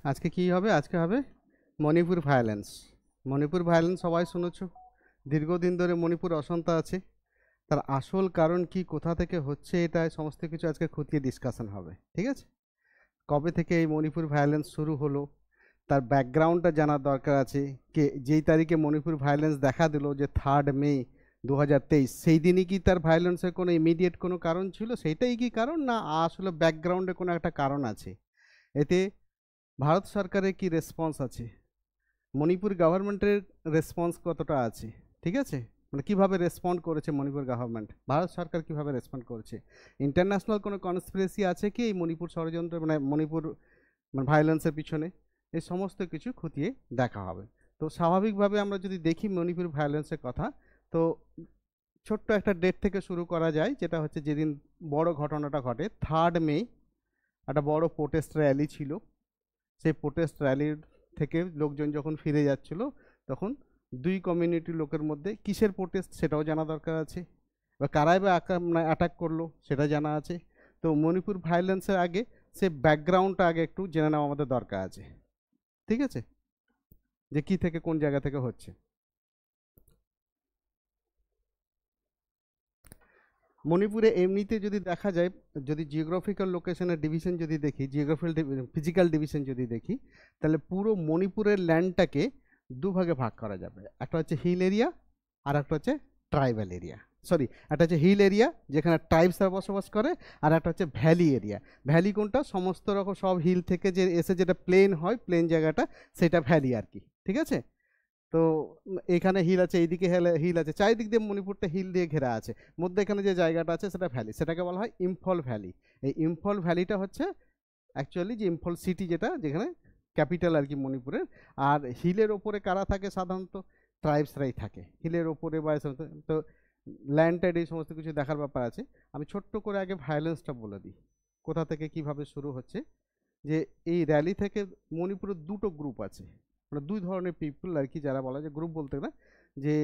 আজকে কি হবে? আজকে হবে মণিপুর ভায়োলেন্স। মণিপুর ভায়োলেন্স সবাই শুনেছো, দীর্ঘদিন ধরে মণিপুর অশান্ত আছে। তার আসল কারণ কি, কোথা থেকে হচ্ছে, এটা সমস্ত কিছু আজকে খতিয়ে ডিসকাশন হবে, ঠিক আছে? কবে থেকে এই মণিপুর ভায়োলেন্স শুরু হলো, তার ব্যাকগ্রাউন্ডটা জানার দরকার আছে। কে যেই তারিখে মণিপুর ভায়োলেন্স দেখা দিল, যে 3 মে 2023, সেই দিনই কি তার ভায়োলেন্সের কোনো ইমিডিয়েট কোনো কারণ ছিল, সেইটাই কি কারণ, না আসলে ব্যাকগ্রাউন্ডে কোনো একটা কারণ আছে? এতে ভারত সরকারের কি রেসপন্স আছে, মণিপুর গভর্নমেন্টের রেসপন্স কতটা আছে, ঠিক আছে? মানে কিভাবে রেসপন্ড করেছে মণিপুর গভর্নমেন্ট, ভারত সরকার কিভাবে রেসপন্ড করেছে, ইন্টারন্যাশনাল কোনো কনস্পিরেসি আছে কি এই মণিপুর ষড়যন্ত্র, মানে মণিপুর মানে ভায়োলেন্সের পিছনে, এই সমস্ত কিছু খতিয়ে দেখা হবে। তো স্বাভাবিকভাবে আমরা যদি দেখি মণিপুর ভায়োলেন্সের কথা, তো ছোট্ট একটা ডেট থেকে শুরু করা যায়, যেটা হচ্ছে যেদিন বড় ঘটনাটা ঘটে 3 মে। একটা বড় প্রোটেস্ট র্যালি ছিল, সেই প্রোটেস্ট র্যালির থেকে লোকজন যখন ফিরে যাচ্ছিল, তখন দুই কমিউনিটির লোকের মধ্যে কিসের প্রোটেস্ট সেটাও জানা দরকার আছে, বা কারাই বা অ্যাটাক করলো সেটা জানা আছে। তো মণিপুর ভায়োলেন্সের আগে সে ব্যাকগ্রাউন্ডটা আগে একটু জেনে নেওয়া আমাদের দরকার আছে, ঠিক আছে, যে কি থেকে কোন জায়গা থেকে হচ্ছে। মণিপুরে এমনিতে যদি দেখা যায়, যদি জিওগ্রাফিক্যাল লোকেশনের ডিভিশন যদি দেখি, জিওগ্রাফিক্যাল ফিজিক্যাল ডিভিশন যদি দেখি, তাহলে পুরো মণিপুরের ল্যান্ডটাকে দুভাগে ভাগ করা যাবে। একটা হচ্ছে হিল এরিয়া, আর একটা হচ্ছে ট্রাইবাল এরিয়া। সরি, একটা হচ্ছে হিল এরিয়া যেখানে ট্রাইবসরা বসবাস করে, আর একটা হচ্ছে ভ্যালি এরিয়া। ভ্যালি কোনটা? সমস্ত রকম সব হিল থেকে যে এসে যেটা প্লেন হয়, প্লেন জায়গাটা, সেটা ভ্যালি আর কি, ঠিক আছে? তো এখানে হিল আছে, এইদিকে হিল আছে, চারিদিক দিয়ে মণিপুরটা হিল দিয়ে ঘেরা আছে। মধ্যে এখানে যে জায়গাটা আছে সেটা ভ্যালি, সেটাকে বলা হয় ইম্ফল ভ্যালি। এই ইম্ফল ভ্যালিটা হচ্ছে অ্যাকচুয়ালি যে ইম্ফল সিটি, যেটা যেখানে ক্যাপিটাল আর কি মণিপুরের। আর হিলের ওপরে কারা থাকে? সাধারণত ট্রাইবসরাই থাকে হিলের ওপরে, বা তো ল্যান্ডটাইড এই সমস্ত কিছু দেখার ব্যাপার আছে। আমি ছোট্ট করে আগে ভায়োলেন্সটা বলে দিই, কোথা থেকে কিভাবে শুরু হচ্ছে। যে এই র্যালি থেকে মণিপুরের দুটো গ্রুপ আছে, মানে দুই ধরনের পিপল আর কি, যারা বলা যায় গ্রুপ বলতে না, যে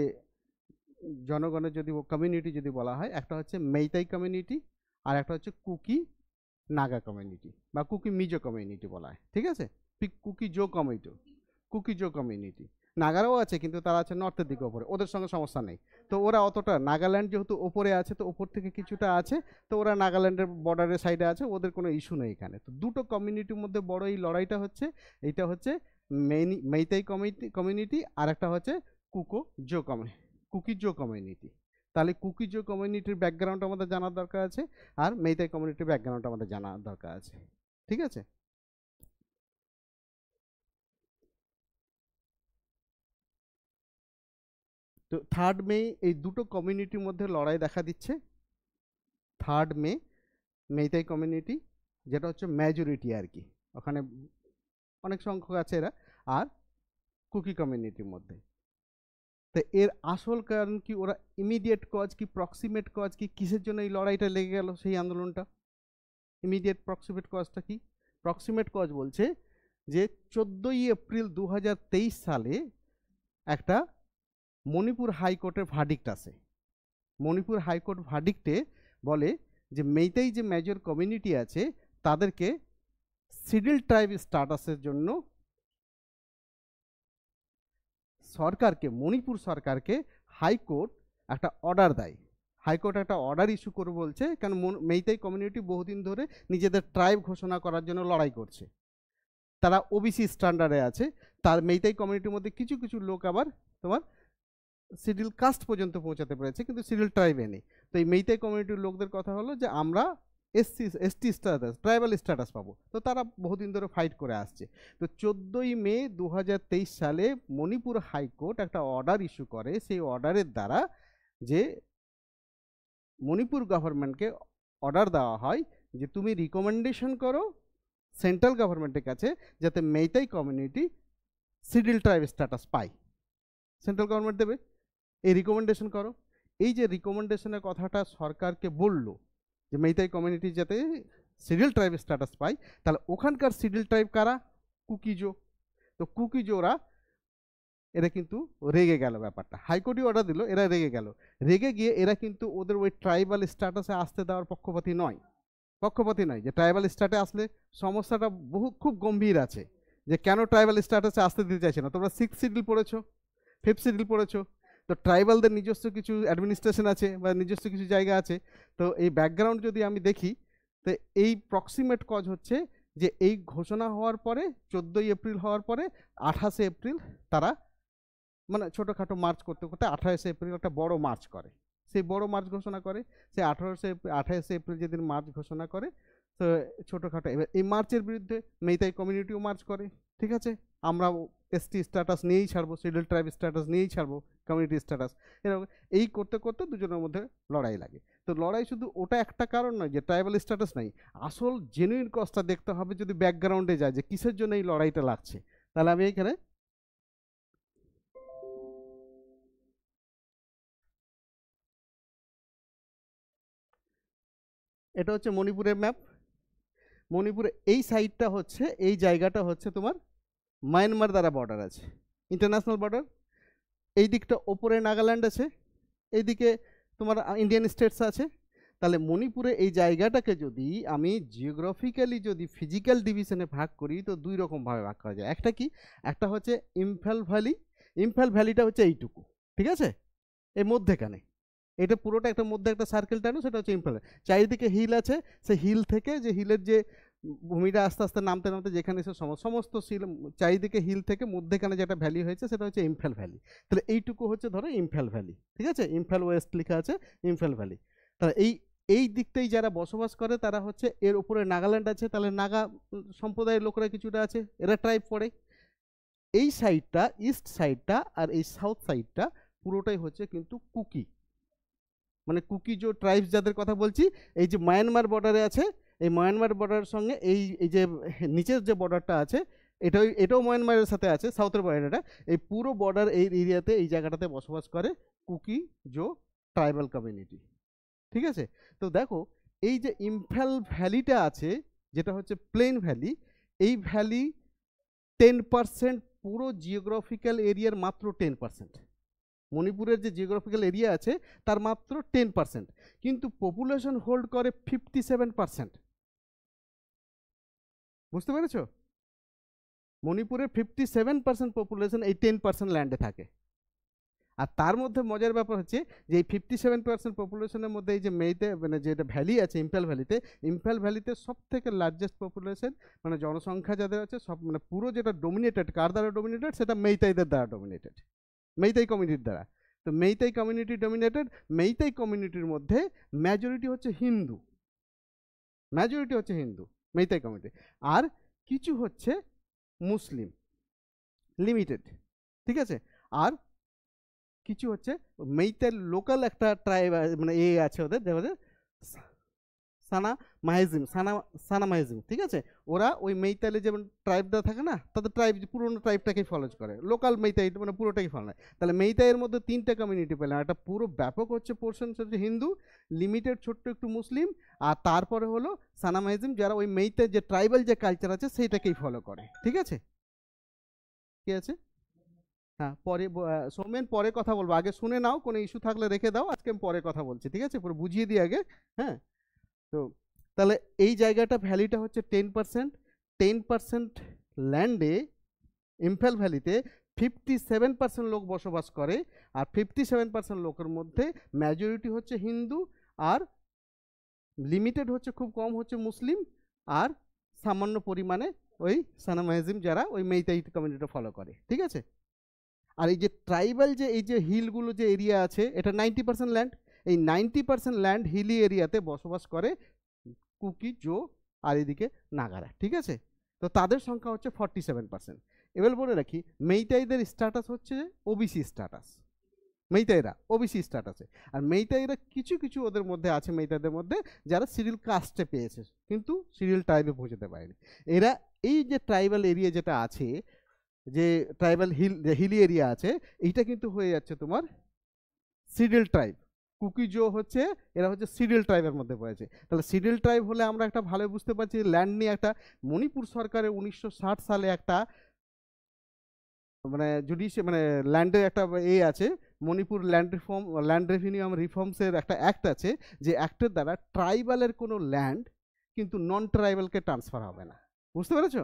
জনগণের যদি কমিউনিটি যদি বলা হয়, একটা হচ্ছে মেইতাই কমিউনিটি, আর একটা হচ্ছে কুকি নাগা কমিউনিটি, বা কুকি মিজো কমিউনিটি বলা হয়, ঠিক আছে? কুকি জো কমিউনিটি, কুকি জো কমিউনিটি। নাগারাও আছে, কিন্তু তারা আছে নর্থের দিকে ওপরে, ওদের সঙ্গে সমস্যা নেই। তো ওরা অতটা, নাগাল্যান্ড যেহেতু ওপরে আছে, তো ওপর থেকে কিছুটা আছে, তো ওরা নাগাল্যান্ডের বর্ডারের সাইডে আছে, ওদের কোনো ইস্যু নেই এখানে। তো দুটো কমিউনিটির মধ্যে বড় এই লড়াইটা হচ্ছে, এইটা হচ্ছে মেইতাই কমিউনিটি, আর একটা হচ্ছে কুকো জো কুকি জো কমিউনিটি। তাহলে কুকি জো কমিউনিটির ব্যাকগ্রাউন্ড আমাদের জানার দরকার আছে, আর মেইতাই কমিউনিটির ব্যাকগ্রাউন্ড আমাদের জানার দরকার আছে, ঠিক আছে? তো 3 মে এই দুটো কমিউনিটির মধ্যে লড়াই দেখা দিচ্ছে। 3 মে মেইতাই কমিউনিটি, যেটা হচ্ছে মেজরিটি আর কি, ওখানে অনেক সংখ্যক আছে এরা, আর কুকি কমিউনিটির মধ্যে। তো এর আসল কারণ কি, ওরা ইমিডিয়েট কজ কি, প্রক্সিমেট কজ কি, কিসের জন্য এই লড়াইটা লেগে গেল, সেই আন্দোলনটা? ইমিডিয়েট প্রক্সিমেট কজটা কি? প্রক্সিমেট কজ বলছে যে 14ই এপ্রিল 2023 সালে একটা মণিপুর হাইকোর্টের ভার্ডিক্ট আছে। মণিপুর হাইকোর্ট ভার্ডিক্টে বলে যে মেইতেই যে মেজর কমিউনিটি আছে, তাদেরকে শিডিউল ট্রাইব স্ট্যাটাসের জন্য সরকারকে, মণিপুর সরকারকে হাইকোর্ট একটা অর্ডার দেয়। হাইকোর্ট একটা অর্ডার ইস্যু করে বলছে, কারণ মেইতেই কমিউনিটি বহুদিন ধরে নিজেদের ট্রাইব ঘোষণা করার জন্য লড়াই করছে। তারা ওবিসি স্ট্যান্ডার্ডে আছে। তার মেইতেই কমিউনিটির মধ্যে কিছু কিছু লোক আবার তোমার শিডিউল কাস্ট পর্যন্ত পৌঁছাতে পেরেছে, কিন্তু শিডিউল ট্রাইবে নেই। তো এই মেইতেই কমিউনিটির লোকদের কথা হলো যে আমরা এসটি স্ট্যাটাস, ট্রাইবাল স্ট্যাটাস পাবো। তো তারা বহুদিন ধরে ফাইট করে আসছে। তো 14ই মে 2023 সালে মণিপুর হাইকোর্ট একটা অর্ডার ইস্যু করে। সেই অর্ডারের দ্বারা যে মণিপুর গভর্নমেন্টকে অর্ডার দেওয়া হয় যে তুমি রিকমেন্ডেশন করো সেন্ট্রাল গভর্নমেন্টের কাছে, যাতে মেইতাই কমিউনিটি শিডিউল ট্রাইব স্ট্যাটাস পায়। সেন্ট্রাল গভর্নমেন্ট দেবে, এই রিকমেন্ডেশন করো। এই যে রিকমেন্ডেশনের কথাটা সরকারকে বললো যে মেইতাই কমিউনিটি যাতে শিডিউল ট্রাইব স্ট্যাটাস পায়, তাহলে ওখানকার শিডিউল ট্রাইব কারা? কুকিজো। তো কুকিজোরা এরা কিন্তু রেগে গেল, ব্যাপারটা হাইকোর্টই অর্ডার দিল, এরা রেগে গেল। রেগে গিয়ে এরা কিন্তু ওদের ওই ট্রাইবাল স্ট্যাটাসে আসতে দেওয়ার পক্ষপাতী নয়, যে ট্রাইবাল স্ট্যাটাসে আসলে সমস্যাটা খুব গম্ভীর আছে। যে কেন ট্রাইবাল স্ট্যাটাসে আসতে দিতে চাইছে না। তোমরা 6th শিডিউল পড়েছো, 5th শিডিউল পড়েছো, তো ট্রাইবালদের নিজস্ব কিছু অ্যাডমিনিস্ট্রেশন আছে বা নিজস্ব কিছু জায়গা আছে। তো এই ব্যাকগ্রাউন্ড যদি আমি দেখি, তো এই প্রক্সিমেট কজ হচ্ছে যে এই ঘোষণা হওয়ার পরে 14ই এপ্রিল হওয়ার পরে 28শে এপ্রিল তারা মানে ছোটোখাটো মার্চ করতে করতে 28শে এপ্রিল একটা বড় মার্চ করে, সেই বড় মার্চ ঘোষণা করে। সেই 28শে এপ্রিল যেদিন মার্চ ঘোষণা করে, তো ছোটোখাটো এবার এই মার্চের বিরুদ্ধে মেইতাই কমিউনিটিও মার্চ করে, ঠিক আছে, আমরা এসটি স্ট্যাটাস নিয়েই ছাড়বো, শিডিউল ট্রাইব স্ট্যাটাস নিয়েই ছাড়বো, কমিউনিটি স্ট্যাটাস, এরকম এই করতে করতে দুজনের মধ্যে লড়াই লাগে। তো লড়াই শুধু ওটা একটা কারণ নয় যে ট্রাইবাল স্ট্যাটাস নাই, আসল জেনুইন কজটা দেখতে হবে যদি ব্যাকগ্রাউন্ডে যায় যে কিসের জন্য এই লড়াইটা লাগছে। তাহলে আমি এখানে এটা হচ্ছে মণিপুরের ম্যাপ। মণিপুরে এই সাইডটা হচ্ছে, এই জায়গাটা হচ্ছে তোমার মায়ানমার দ্বারা বর্ডার আছে, ইন্টারন্যাশনাল বর্ডার। এই দিকটা ওপরে নাগাল্যান্ড আছে, এইদিকে তোমার ইন্ডিয়ান স্টেটস আছে। তাহলে মণিপুরে এই জায়গাটাকে যদি আমি জিওগ্রাফিক্যালি যদি ফিজিক্যাল ডিভিশনে ভাগ করি তো দুই রকমভাবে ভাগ করা যায়। একটা কি, একটা হচ্ছে ইম্ফল ভ্যালি। ইম্ফল ভ্যালিটা হচ্ছে এইটুকু, ঠিক আছে, এই মধ্যেখানে, এটা পুরোটা একটা মধ্যে একটা সার্কেল টানো, সেটা হচ্ছে ইম্ফল। চারিদিকে হিল আছে, সেই হিল থেকে যে হিলের যে ভূমিটা আস্তে আস্তে নামতে নামতে যেখানে এসে সমস্ত চারিদিকে হিল থেকে মধ্যেখানে যেটা ভ্যালি হয়েছে সেটা হচ্ছে ইম্ফল ভ্যালি। তাহলে এইটুকু হচ্ছে ধরো ইম্ফল ভ্যালি, ঠিক আছে, ইম্ফল ওয়েস্ট লেখা আছে, ইম্ফল ভ্যালি। তাহলে এই দিকটাই যারা বসবাস করে তারা হচ্ছে, এর উপরে নাগাল্যান্ড আছে, তাহলে নাগা সম্প্রদায়ের লোকেরা কিছুটা আছে, এরা ট্রাইব পড়ে। এই সাইডটা ইস্ট সাইডটা আর এই সাউথ সাইডটা পুরোটাই হচ্ছে কিন্তু কুকি, মানে কুকি যে ট্রাইবস যাদের কথা বলছি, এই যে মায়ানমার বর্ডারে আছে, এই মায়ানমার বর্ডারের সঙ্গে এই যে নিচের যে বর্ডারটা আছে এটাও মায়ানমারের সাথে আছে, সাউথের বর্ডারটা। এই পুরো বর্ডার এই এরিয়াতে এই জায়গাটাতে বসবাস করে কুকি জো ট্রাইবাল কমিউনিটি, ঠিক আছে। তো দেখো এই যে ইম্ফল ভ্যালিটা আছে যেটা হচ্ছে প্লেন ভ্যালি, এই ভ্যালি 10%, পুরো জিওগ্রাফিক্যাল এরিয়ার মাত্র 10%। মণিপুরের যে জিওগ্রাফিক্যাল এরিয়া আছে তার মাত্র 10%, কিন্তু পপুলেশন হোল্ড করে 57%। বুঝতে পেরেছো? মণিপুরের 57% পপুলেশন এই 10% ল্যান্ডে থাকে। আর তার মধ্যে মজার ব্যাপার হচ্ছে যে এই 57% পপুলেশনের মধ্যে এই যে মেইতে মানে যেটা ভ্যালি আছে ইম্ফল ভ্যালিতে সব থেকে লার্জেস্ট পপুলেশন, মানে জনসংখ্যা যাদের আছে সব, মানে পুরো যেটা ডোমিনেটেড কার দ্বারা ডোমিনেটেড, সেটা মেইতাইদের দ্বারা ডোমিনেটেড, মেইতাই কমিউনিটির দ্বারা। তো মেইতাই কমিউনিটি ডোমিনেটেড, মেইতাই কমিউনিটির মধ্যে মেজরিটি হচ্ছে হিন্দু, মেইতাই কমিউনিটি, আর কিছু হচ্ছে মুসলিম লিমিটেড, ঠিক আছে, আর কিছু হচ্ছে মেইতের লোকাল একটা ট্রাইব মানে আছে ওদের সানা মাহিজিম, ঠিক আছে। ওরা ওই মেইতালে যেমন ট্রাইবটা থাকে না, তাদের ট্রাইব পুরোনো ট্রাইবটাকেই ফলো করে, লোকাল মেইতাই মানে পুরোটাই ফলো নেয়। তাহলে মেইতাইয়ের মধ্যে 3টে কমিউনিটি পেলাম, একটা পুরো ব্যাপক হচ্ছে পোর্শন হচ্ছে হিন্দু, লিমিটেড ছোট্ট একটু মুসলিম, আর তারপরে হলো সানা মাহিজিম যারা ওই মেইতের যে ট্রাইবাল যে কালচার আছে সেইটাকেই ফলো করে, ঠিক আছে। কি আছে, হ্যাঁ পরে সৌমেন পরে কথা বলবো, আগে শুনে নাও, কোনো ইস্যু থাকলে রেখে দাও, আজকে আমি পরে কথা বলছি, ঠিক আছে, পুরো বুঝিয়ে দিই আগে। হ্যাঁ, তো তাহলে এই জায়গাটা ভ্যালিটা হচ্ছে 10%। ল্যান্ডে ইম্ফল ভ্যালিতে 57% লোক বসবাস করে, আর 57% লোকের মধ্যে মেজরিটি হচ্ছে হিন্দু, আর লিমিটেড হচ্ছে খুব কম হচ্ছে মুসলিম, আর সামান্য পরিমাণে ওই সানামাইজিম যারা ওই মেইতাই কমিউনিটিটা ফলো করে, ঠিক আছে। আর এই যে ট্রাইবাল যে এই যে হিলগুলো যে এরিয়া আছে এটা 90% ল্যান্ড, এই 90% ল্যান্ড হিলি এরিয়াতে বসবাস করে কুকি জো আর এদিকে নাগারা, ঠিক আছে। তো তাদের সংখ্যা হচ্ছে 47%। এবার বলে রাখি মেইতাইদের স্ট্যাটাস হচ্ছে ওবিসি স্ট্যাটাস, মেইতাইরা ওবিসি স্ট্যাটাসে, আর মেইতাইরা কিছু কিছু ওদের মধ্যে আছে মেইতাইদের মধ্যে যারা সিরিয়াল কাস্টে পেয়েছে কিন্তু সিরিয়াল ট্রাইবে পৌঁছতে পারেনি। এরা এই যে ট্রাইবাল এরিয়া যেটা আছে, যে ট্রাইবাল হিলি এরিয়া আছে, এইটা কিন্তু হয়ে যাচ্ছে তোমার সিডিল ট্রাইব। কুকিজো হচ্ছে এরা হচ্ছে সিডিল ট্রাইবের মধ্যে পড়েছে। তাহলে সিডিল ট্রাইব হলে আমরা একটা ভালো বুঝতে পারছি ল্যান্ড নিয়ে একটা মণিপুর সরকারের 1960 সালে একটা মানে মানে ল্যান্ডের একটা আছে, মণিপুর ল্যান্ড রেভিনিউ রিফর্মসের একটা অ্যাক্ট আছে, যে অ্যাক্টের দ্বারা ট্রাইবালের কোনো ল্যান্ড কিন্তু নন ট্রাইবালকে ট্রান্সফার হবে না। বুঝতে পেরেছো?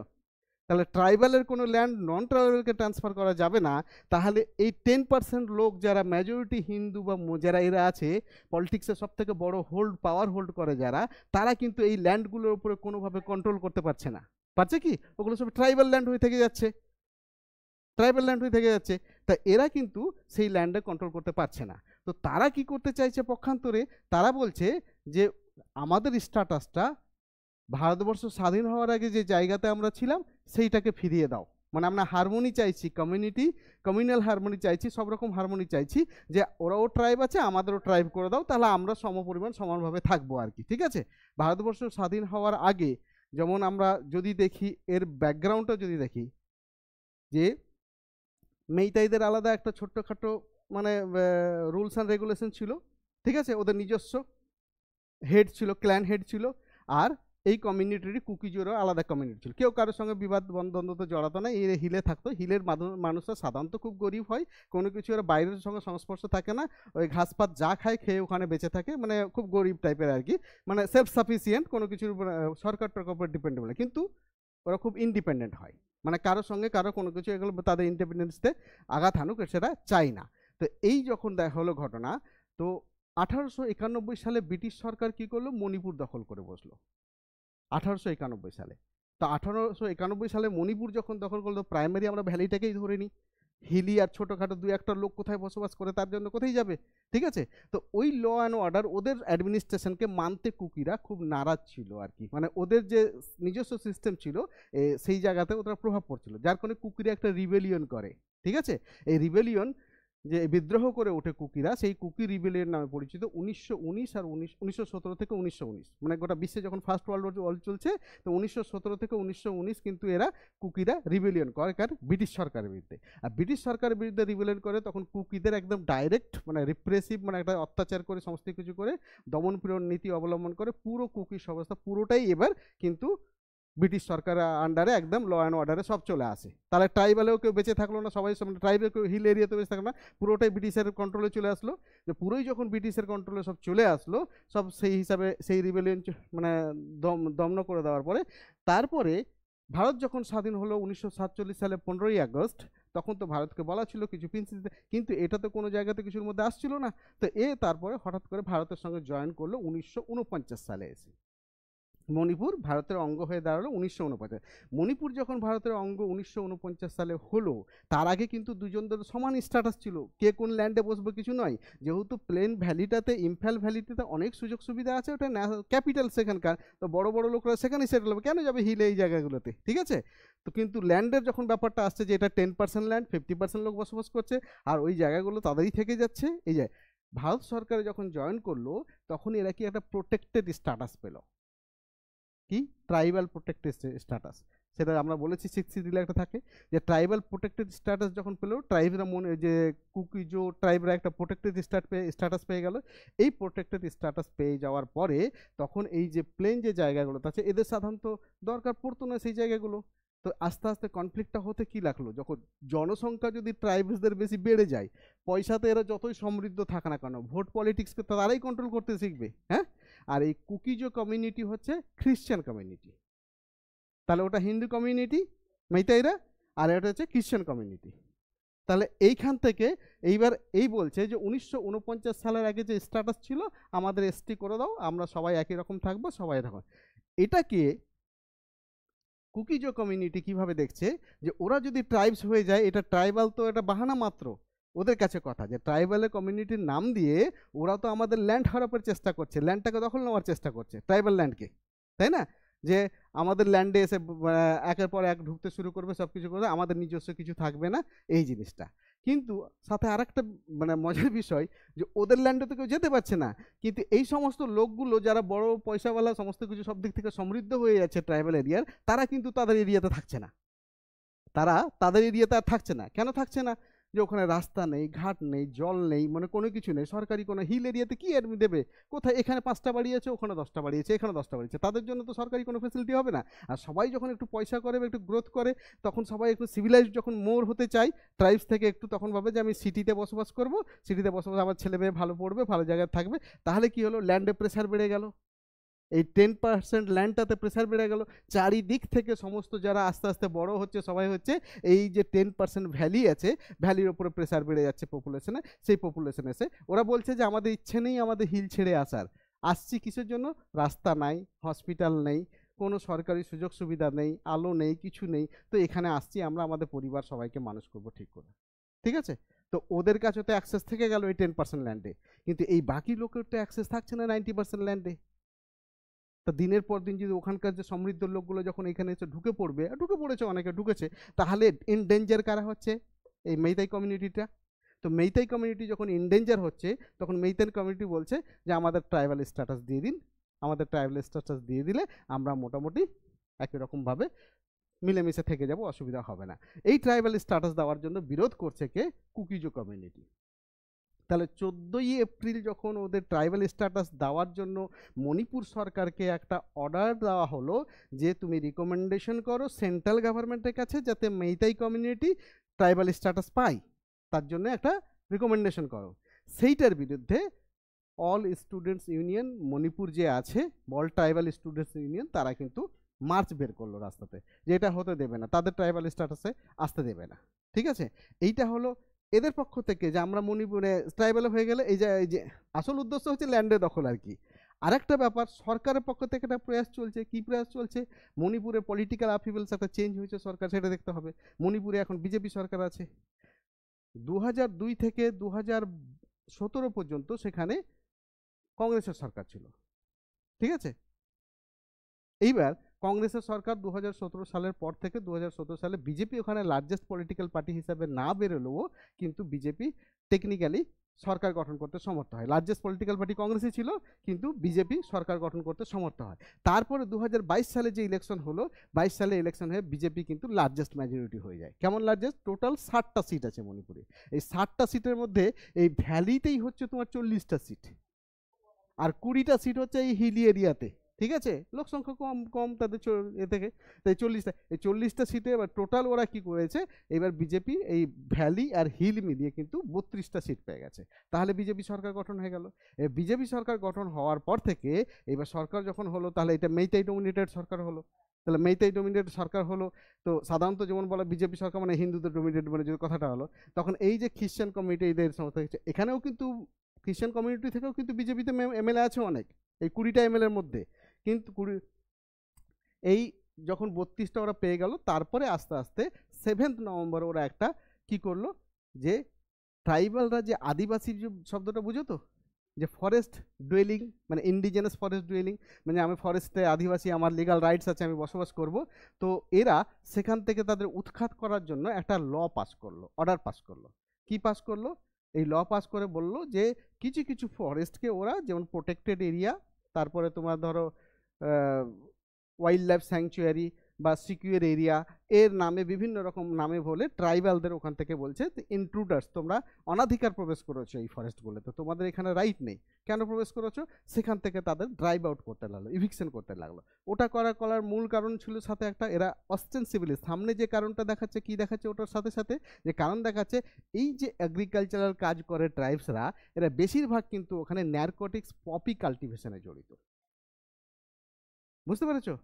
তাহলে ট্রাইবালের কোনো ল্যান্ড নন ট্রাইবালকে ট্রান্সফার করা যাবে না। তাহলে এই 10% লোক যারা মেজরিটি হিন্দু বা যারা এরা আছে পলিটিক্সে সব থেকে বড় পাওয়ার হোল্ড করে যারা, তারা কিন্তু এই ল্যান্ডগুলোর উপরে কোনোভাবে কন্ট্রোল করতে পারছে না। পারছে কি? ওগুলো সব ট্রাইবাল ল্যান্ড হয়ে থেকে যাচ্ছে, ট্রাইবাল ল্যান্ড হয়ে থেকে যাচ্ছে। তা এরা কিন্তু সেই ল্যান্ডে কন্ট্রোল করতে পারছে না। তো তারা কি করতে চাইছে পক্ষান্তরে? তারা বলছে যে আমাদের স্ট্যাটাসটা ভারতবর্ষ স্বাধীন হওয়ার আগে যে জায়গাতে আমরা ছিলাম সেইটাকে ফিরিয়ে দাও। মানে আমরা হারমোনি চাইছি, কমিউনাল হারমোনি চাইছি, সব রকম হারমোনি চাইছি, যে ওরাও ট্রাইব আছে আমাদেরও ট্রাইব করে দাও, তাহলে আমরা সমপরিমাণ সমানভাবে থাকবো আর কি। ঠিক আছে? ভারতবর্ষ স্বাধীন হওয়ার আগে যেমন আমরা যদি দেখি এর ব্যাকগ্রাউন্ডটা যদি দেখি, যে মেইতাইদের আলাদা একটা ছোট্টখাটো মানে রুলস অ্যান্ড রেগুলেশন ছিল, ঠিক আছে, ওদের নিজস্ব হেড ছিল, ক্ল্যান হেড ছিল। আর এই কমিউনিটিরই কুকিজেরও আলাদা কমিউনিটি ছিল, কেউ কারোর সঙ্গে বিবাদ দ্বন্দ্বতে জড়াতো না, এই হিলে থাকতো। হিলের মানুষরা সাধারণত খুব গরিব হয়, কোনো কিছু এরা বাইরের সঙ্গে সংস্পর্শ থাকে না, ওই ঘাসপাত যা খায় খেয়ে ওখানে বেঁচে থাকে, মানে খুব গরিব টাইপের আর কি, মানে সেলফ সাফিসিয়েন্ট, কোনো কিছুর সরকার টরকার উপর ডিপেন্ডেবল। কিন্তু ওরা খুব ইন্ডিপেন্ডেন্ট হয়, মানে কারোর সঙ্গে কারো কোনো কিছু এগুলো তাদের ইন্ডিপেন্ডেন্সতে আঘাত হানুক সেটা চাই না। তো এই যখন দেখা হলো ঘটনা, তো 1891 সালে ব্রিটিশ সরকার কি করলো? মণিপুর দখল করে বসলো 1891 সালে। তো 1891 সালে মণিপুর যখন দখল করলো, প্রাইমারি আমরা ভ্যালিটাকেই ধরে নিই, হিলি আর ছোটোখাটো দুই একটা লোক কোথায় বসবাস করে তার জন্য কোথায় যাবে? ঠিক আছে? তো ওই ল অ্যান্ড অর্ডার ওদের অ্যাডমিনিস্ট্রেশনকে মানতে কুকিরা খুব নারাজ ছিল আর কি, মানে ওদের যে নিজস্ব সিস্টেম ছিল সেই জায়গাতে ওদের প্রভাব পড়ছিল, যার কারণে কুকিরা একটা রিবেলিয়ন করে। ঠিক আছে? এই রিবেলিয়ন যে বিদ্রোহ করে ওঠে কুকিরা, সেই কুকি রিবেলিয়ন নামে পরিচিত। 1919 আর 1917 থেকে 1919, মানে গোটা বিশ্বে যখন ফার্স্ট ওয়ার্ল্ড ওয়ার চলছে, তো 1917 থেকে 1919 কিন্তু এরা কুকিরা রিবেলিয়ন করে কার? ব্রিটিশ সরকারের বিরুদ্ধে। আর ব্রিটিশ সরকারের বিরুদ্ধে রিবেলিয়ন করে তখন কুকিদের একদম ডাইরেক্ট মানে রিপ্রেসিভ, মানে একটা অত্যাচার করে সমস্ত কিছু করে দমন পীড়ন নীতি অবলম্বন করে পুরো কুকি সংস্থা পুরোটাই এবার কিন্তু ব্রিটিশ সরকারের আন্ডারে একদম ল অ্যান্ড অর্ডারে সব চলে আসে। তাহলে ট্রাইবালেও কেউ বেঁচে থাকলো না, সবাই ট্রাইবেল কেউ হিল এরিয়াতে বেঁচে থাকলো না, পুরোটাই ব্রিটিশের কন্ট্রোলে চলে আসলো। যে পুরোই যখন ব্রিটিশের কন্ট্রোলে সব চলে আসলো, সব সেই হিসাবে সেই রিবেলিয়ন মানে দমন করে দেওয়ার পরে, তারপরে ভারত যখন স্বাধীন হলো 1947 সালে 15ই আগস্ট, তখন তো ভারতকে বলা ছিল কিছু প্রিন্সিপাল, কিন্তু এটা তো কোনো জায়গাতে কিছুর মধ্যে আসছিল না। তো তারপরে হঠাৎ করে ভারতের সঙ্গে জয়েন করলো 1949 সালে এসে। মণিপুর ভারতের অঙ্গ হয়ে দাঁড়ালো 1949। মণিপুর যখন ভারতের অঙ্গ 1949 সালে হলো, তার আগে কিন্তু দুজনদের সমান স্ট্যাটাস ছিল, কে কোন ল্যান্ডে বসবে কিছু নয়। যেহেতু প্লেন ভ্যালিটাতে, ইম্ফল ভ্যালিটাতে অনেক সুযোগ সুবিধা আছে, ওটা ক্যাপিটাল সেখানকার, তো বড় বড় লোকরা সেখানেই সেটেল হবে, কেন যাবে হিলে এই জায়গাগুলোতে? ঠিক আছে? তো কিন্তু ল্যান্ডের যখন ব্যাপারটা আসছে, যে এটা 10% ল্যান্ড, 50% লোক বসবাস করছে, আর ওই জায়গাগুলো তাদেরই থেকে যাচ্ছে। এই যে ভারত সরকারে যখন জয়েন করলো, তখন এরা কি একটা প্রোটেক্টেড স্ট্যাটাস পেল, কি ট্রাইবাল প্রোটেক্টেড স্ট্যাটাস, সেটা আমরা বলেছি 6 শিডিউলে একটা থাকে, যে ট্রাইবাল প্রোটেক্টেড স্ট্যাটাস যখন পেলো, ট্রাইবরা যে কুকিজো ট্রাইবরা একটা প্রোটেক্টেড স্ট্যাটাস পেয়ে গেল। এই প্রোটেক্টেড স্ট্যাটাস পেয়ে যাওয়ার পরে তখন এই যে প্লেন যে জায়গাগুলো আছে, এদের সাধারণত দরকার পড়তো না সেই জায়গাগুলো। তো আস্তে আস্তে কনফ্লিক্টটা হতে কি লাগলো, যখন জনসংখ্যা যদি ট্রাইবসদের বেশি বেড়ে যায়, পয়সাতে এরা যতই সমৃদ্ধ থাকে না কেন, ভোট পলিটিক্সকে তারাই কন্ট্রোল করতে শিখবে। হ্যাঁ? আর এই কুকিজো কমিউনিটি হচ্ছে খ্রিশ্চান কমিউনিটি, তাহলে ওটা হিন্দু কমিউনিটি মেইতাইরা, আর এটা হচ্ছে খ্রিশ্চান কমিউনিটি। তাহলে এইখান থেকে এইবার এই বলছে যে 1949 সালের আগে যে স্ট্যাটাস ছিল, আমাদের এসটি করে দাও, আমরা সবাই একই রকম থাকবো, সবাই এরকম। এটাকে কুকিজো কমিউনিটি কিভাবে দেখছে, যে ওরা যদি ট্রাইবস হয়ে যায়, এটা ট্রাইবাল তো এটা বাহানা মাত্র ওদের কাছে কথা, যে ট্রাইবালের কমিউনিটির নাম দিয়ে ওরা তো আমাদের ল্যান্ড হারাপের চেষ্টা করছে, ল্যান্ডটাকে দখল নেওয়ার চেষ্টা করছে, ট্রাইবাল ল্যান্ডকে, তাই না? যে আমাদের ল্যান্ডে এসে একের পর এক ঢুকতে শুরু করবে, সব কিছু করবে, আমাদের নিজস্ব কিছু থাকবে না, এই জিনিসটা। কিন্তু সাথে আরেকটা মানে মজার বিষয়, যে ওদের ল্যান্ডে তো কেউ যেতে পারছে না, কিন্তু এই সমস্ত লোকগুলো যারা বড় পয়সাওয়ালা, সমস্ত কিছু সব দিক থেকে সমৃদ্ধ হয়ে যাচ্ছে ট্রাইবাল এরিয়ার, তারা কিন্তু তাদের এরিয়াতে থাকছে না, তারা তাদের এরিয়াতে আর থাকছে না। কেন থাকছে না? যে ওখানে রাস্তা নেই, ঘাট নেই, জল নেই, মানে কোনো কিছু নেই, সরকারি কোনো হিল এরিয়াতে কি অ্যাডমি দেবে, কোথায়? এখানে 5টা বাড়ি আছে, ওখানে 10টা বাড়ি আছে, এখানে 10টা বাড়ি আছে, তাদের জন্য তো সরকারি কোনো ফেসিলিটি হবে না। আর সবাই যখন একটু পয়সা করে বা একটু গ্রোথ করে, তখন সবাই একটু সিভিলাইজ যখন মোর হতে চায় ট্রাইবস থেকে, একটু তখন ভাবে যে আমি সিটিতে বসবাস করব, সিটিতে বসবাস আমার ছেলে মেয়ে ভালো পড়বে, ভালো জায়গায় থাকবে। তাহলে কি হলো, ল্যান্ডে প্রেশার বেড়ে গেল, এই 10% ল্যান্ডটাতে প্রেসার বেড়ে গেল, চারিদিক থেকে সমস্ত যারা আস্তে আস্তে বড় হচ্ছে সবাই হচ্ছে, এই যে 10% ভ্যালি আছে, ভ্যালির ওপরে প্রেসার বেড়ে যাচ্ছে পপুলেশনে, সেই পপুলেশন এসে ওরা বলছে যে আমাদের ইচ্ছে নেই আমাদের হিল ছেড়ে আসার, আসছি কিসের জন্য, রাস্তা নাই, হসপিটাল নেই, কোনো সরকারি সুযোগ সুবিধা নেই, আলো নেই, কিছু নেই, তো এখানে আসছি আমরা আমাদের পরিবার সবাইকে মানুষ করব ঠিক করে, ঠিক আছে। তো ওদের কাছে তো অ্যাক্সেস থেকে গেল এই 10% ল্যান্ডে, কিন্তু এই বাকি লোকের তো অ্যাক্সেস থাকছে না 90% ল্যান্ডে। তা দিনের পর দিন যদি ওখানকার যে সমৃদ্ধ লোকগুলো যখন এখানে এসে ঢুকে পড়বে, ঢুকে পড়েছে, অনেকে ঢুকেছে, তাহলে ইন ডেঞ্জার কারা হচ্ছে, এই মেইতাই কমিউনিটিটা। তো মেইতাই কমিউনিটি যখন ইন ডেঞ্জার হচ্ছে, তখন মেইতাই কমিউনিটি বলছে যে আমাদের ট্রাইবাল স্ট্যাটাস দিয়ে দিন, আমাদের ট্রাইবাল স্ট্যাটাস দিয়ে দিলে আমরা মোটামুটি একই রকমভাবে মিলেমিশে থেকে যাব, অসুবিধা হবে না। এই ট্রাইবাল স্ট্যাটাস দেওয়ার জন্য বিরোধ করছে কে, কুকিজো কমিউনিটি। তাহলে 14ই এপ্রিল যখন ওদের ট্রাইবাল স্ট্যাটাস দেওয়ার জন্য মণিপুর সরকারকে একটা অর্ডার দেওয়া হলো যে তুমি রিকমেন্ডেশন করো সেন্ট্রাল গভর্নমেন্টের কাছে যাতে মেইতাই কমিউনিটি ট্রাইবাল স্ট্যাটাস পায়, তার জন্য একটা রিকমেন্ডেশন করো, সেইটার বিরুদ্ধে অল স্টুডেন্টস ইউনিয়ন মণিপুর যে আছে, অল ট্রাইবাল স্টুডেন্টস ইউনিয়ন, তারা কিন্তু মার্চ বের করলো রাস্তাতে, যে এটা হতে দেবে না, তাদের ট্রাইবাল স্ট্যাটাসে আসতে দেবে না, ঠিক আছে। এইটা হলো এদের পক্ষ থেকে যে আমরা মণিপুরে ট্রাইবাল হয়ে গেলে এই যে আসল উদ্দেশ্য হচ্ছে ল্যান্ডে দখল আর কি। আরেকটা ব্যাপার, সরকারের পক্ষ থেকে একটা প্রয়াস চলছে, কি প্রয়াস চলছে, মণিপুরে পলিটিক্যাল আফিভেলস একটা চেঞ্জ হয়েছে সরকার, সেটা দেখতে হবে। মণিপুরে এখন বিজেপি সরকার আছে, 2002 থেকে 2017 পর্যন্ত সেখানে কংগ্রেসের সরকার ছিল, ঠিক আছে। এইবার কংগ্রেসের সরকার 2017 সালের পর থেকে 2017 সালে বিজেপি ওখানে লার্জেস্ট পলিটিক্যাল পার্টি হিসাবে না বেরোলেও কিন্তু বিজেপি টেকনিক্যালি সরকার গঠন করতে সমর্থ হয়। লার্জেস্ট পলিটিক্যাল পার্টি কংগ্রেসই ছিল, কিন্তু বিজেপি সরকার গঠন করতে সমর্থ হয়। তারপরে 2022 সালে যে ইলেকশন হলো, 22 সালে ইলেকশন হয়ে বিজেপি কিন্তু লার্জেস্ট মেজরিটি হয়ে যায়। কেমন লার্জেস্ট? টোটাল 60টা সিট আছে মণিপুরে। এই 60টা সিটের মধ্যে এই ভ্যালিতেই হচ্ছে তোমার 40টা সিট, আর 20টা সিট হচ্ছে এই হিলি এরিয়াতে, ঠিক আছে। লোক সংখ্যা কম কম তাদের এ থেকে, তাই 40টা সিটে এবার টোটাল ওরা কি করেছে, এবার বিজেপি এই ভ্যালি আর হিল মিলিয়ে কিন্তু 32টা সিট পেয়ে গেছে। তাহলে বিজেপি সরকার গঠন হয়ে গেল। বিজেপি সরকার গঠন হওয়ার পর থেকে এবার সরকার যখন হলো, তাহলে এটা মেইতাই ডোমিনেটেড সরকার হলো। তাহলে মেইতাই ডোমিনেটেড সরকার হলো, তো সাধারণত যেমন বলা বিজেপি সরকার মানে হিন্দুদের ডোমিনেটেড, মানে যদি কথাটা হলো, তখন এই যে খ্রিশ্চান কমিউনিটি এদের সমস্ত এখানেও কিন্তু খ্রিশ্চান কমিউনিটি থেকেও কিন্তু বিজেপিতে এমএলএ আছে অনেক, এই 20টা এমএলএর মধ্যে। কিন্তু এই যখন 32টা ওরা পেয়ে গেল, তারপরে আস্তে আস্তে 7 নভেম্বর ওরা একটা কি করলো, যে ট্রাইবালরা যে আদিবাসী শব্দটা বুঝো তো, যে ফরেস্ট ডুয়েলিং, মানে ইন্ডিজেনাস ফরেস্ট ডুয়েলিং, মানে আমি ফরেস্টে আদিবাসী, আমার লিগাল রাইটস আছে, আমি বসবাস করব। তো এরা সেখান থেকে তাদের উৎখাত করার জন্য একটা ল পাস করলো, অর্ডার পাস করলো। কি পাস করলো? এই ল পাস করে বললো যে কিছু কিছু ফরেস্টকে ওরা, যেমন প্রোটেক্টেড এরিয়া, তারপরে তোমার ধরো ওয়াইল্ড লাইফ স্যাংচুয়ারি বা সিকিউর এরিয়া, এর নামে বিভিন্ন রকম নামে বলে ট্রাইবালদের ওখান থেকে বলছে ইন্ট্রুডার্স, তোমরা অনাধিকার প্রবেশ করেছো এই ফরেস্টগুলোতে, তোমাদের এখানে রাইট নেই, কেন প্রবেশ করেছো? সেখান থেকে তাদের ড্রাইভ আউট করতে লাগলো, ইভিকশন করতে লাগলো। ওটা করার মূল কারণ ছিল সাথে একটা, এরা অস্টেন্সিবলি সামনে যে কারণটা দেখাচ্ছে, কি দেখাচ্ছে ওটার সাথে সাথে যে কারণ দেখাচ্ছে, এই যে এগ্রিকালচারাল কাজ করে ট্রাইবসরা, এরা বেশিরভাগ কিন্তু ওখানে ন্যারকোটিক্স পপি কাল্টিভেশনে জড়িত। বুঝতে পেরেছো?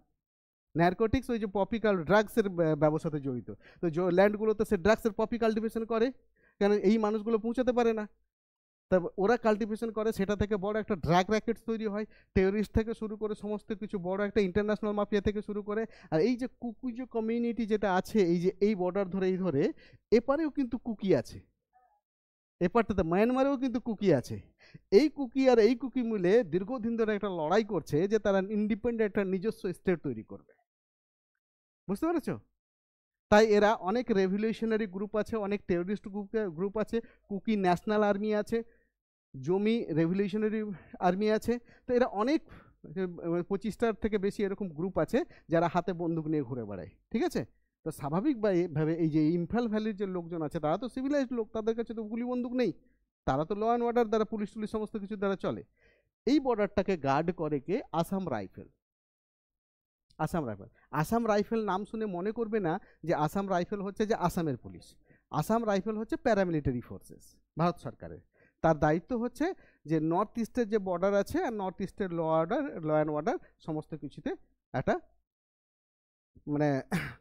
ন্যারকোটিক্স ওই যে পপি ড্রাগসের ব্যবসাতে জড়িত। তো ল্যান্ডগুলোতে সে ড্রাগসের পপি কাল্টিভেশন করে, কেন এই মানুষগুলো পৌঁছাতে পারে না, তা ওরা কাল্টিভেশন করে, সেটা থেকে বড় একটা ড্রাগ র্যাকেটস তৈরি হয়, টেররিস্ট থেকে শুরু করে সমস্ত কিছু, বড় একটা ইন্টারন্যাশনাল মাফিয়া থেকে শুরু করে। আর এই যে কুকুজো কমিউনিটি যেটা আছে, এই যে এই বর্ডার ধরে এই ধরে এপারেও কিন্তু কুকি আছে, এপারটাতে মায়ানমারেও কিন্তু কুকি আছে। এই কুকি আর এই কুকি মিলে দীর্ঘদিন ধরে একটা লড়াই করছে যে তারা ইন্ডিপেন্ডেন্ট একটা নিজস্ব স্টেট তৈরি করবে। বুঝতে পেরেছো? তাই এরা অনেক রেভলিউশনারি গ্রুপ আছে, অনেক টেররিস্ট গ্রুপ আছে, কুকি ন্যাশনাল আর্মি আছে, জমি রেভলিউশনারি আর্মি আছে। তো এরা অনেক 25টার থেকে বেশি এরকম গ্রুপ আছে যারা হাতে বন্দুক নিয়ে ঘুরে বেড়ায়, ঠিক আছে। তো স্বাভাবিকভাবে এই যে ইম্ফল ভ্যালির যে লোকজন আছে, তারা তো সিভিলাইজড লোক, তাদের কাছে তো গুলি বন্দুক নেই, তারা তো ল অ্যান্ড অর্ডার দ্বারা, পুলিশ টুলিশ সমস্ত কিছু দ্বারা চলে। এই বর্ডারটাকে গার্ড করে কে? Assam rifle. Assam rifle, Assam rifle নাম শুনে মনে করবে না যে আসাম রাইফেল হচ্ছে যে আসামের পুলিশ। আসাম রাইফেল হচ্ছে প্যারামিলিটারি ফোর্সেস ভারত সরকারের। তার দায়িত্ব হচ্ছে যে নর্থ ইস্টের যে বর্ডার আছে আর নর্থ ইস্টের ল অ্যান্ড অর্ডার সমস্ত কিছুতে একটা মানে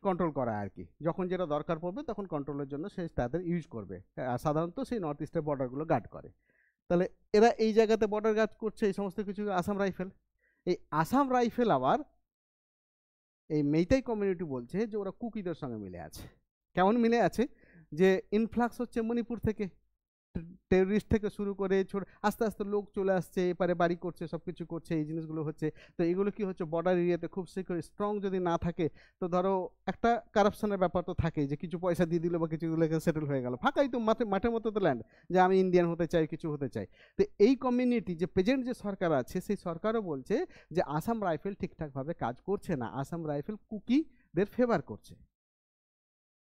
কন্ট্রোল করা আর কি। যখন যেটা দরকার পড়বে তখন কন্ট্রোলের জন্য সে তাদের ইউজ করবে। আর সাধারণত সেই নর্থ ইস্টের বর্ডারগুলো গার্ড করে। তাহলে এরা এই জায়গাতে বর্ডার গার্ড করছে এই সমস্ত কিছু আসাম রাইফেল। এই আসাম রাইফেল আবার এই মেইতাই কমিউনিটি বলছে যে ওরা কুকিদের সঙ্গে মিলে আছে। কেমন মিলে আছে? যে ইনফ্লাক্স হচ্ছে মণিপুর থেকে, টেররিস্ট থেকে শুরু করে আস্তে আস্তে লোক চলে আসছে, এপারে বাড়ি করছে, সব কিছু করছে, এই জিনিসগুলো হচ্ছে। তো এগুলো কি হচ্ছে, বর্ডার এরিয়াতে খুব সিকিউর স্ট্রং যদি না থাকে তো ধরো একটা কারাপশনের ব্যাপার তো থাকেই, যে কিছু পয়সা দিয়ে দিল বা কিছু সেটেল হয়ে গেল, ফাঁকাই তো মাঠের মতো তো ল্যান্ড, যে আমি ইন্ডিয়ান হতে চাই, কিছু হতে চাই। তো এই কমিউনিটি যে প্রেজেন্ট যে সরকার আছে সেই সরকারও বলছে যে আসাম রাইফেল ঠিকঠাকভাবে কাজ করছে না, আসাম রাইফেল কুকিদের ফেভার করছে।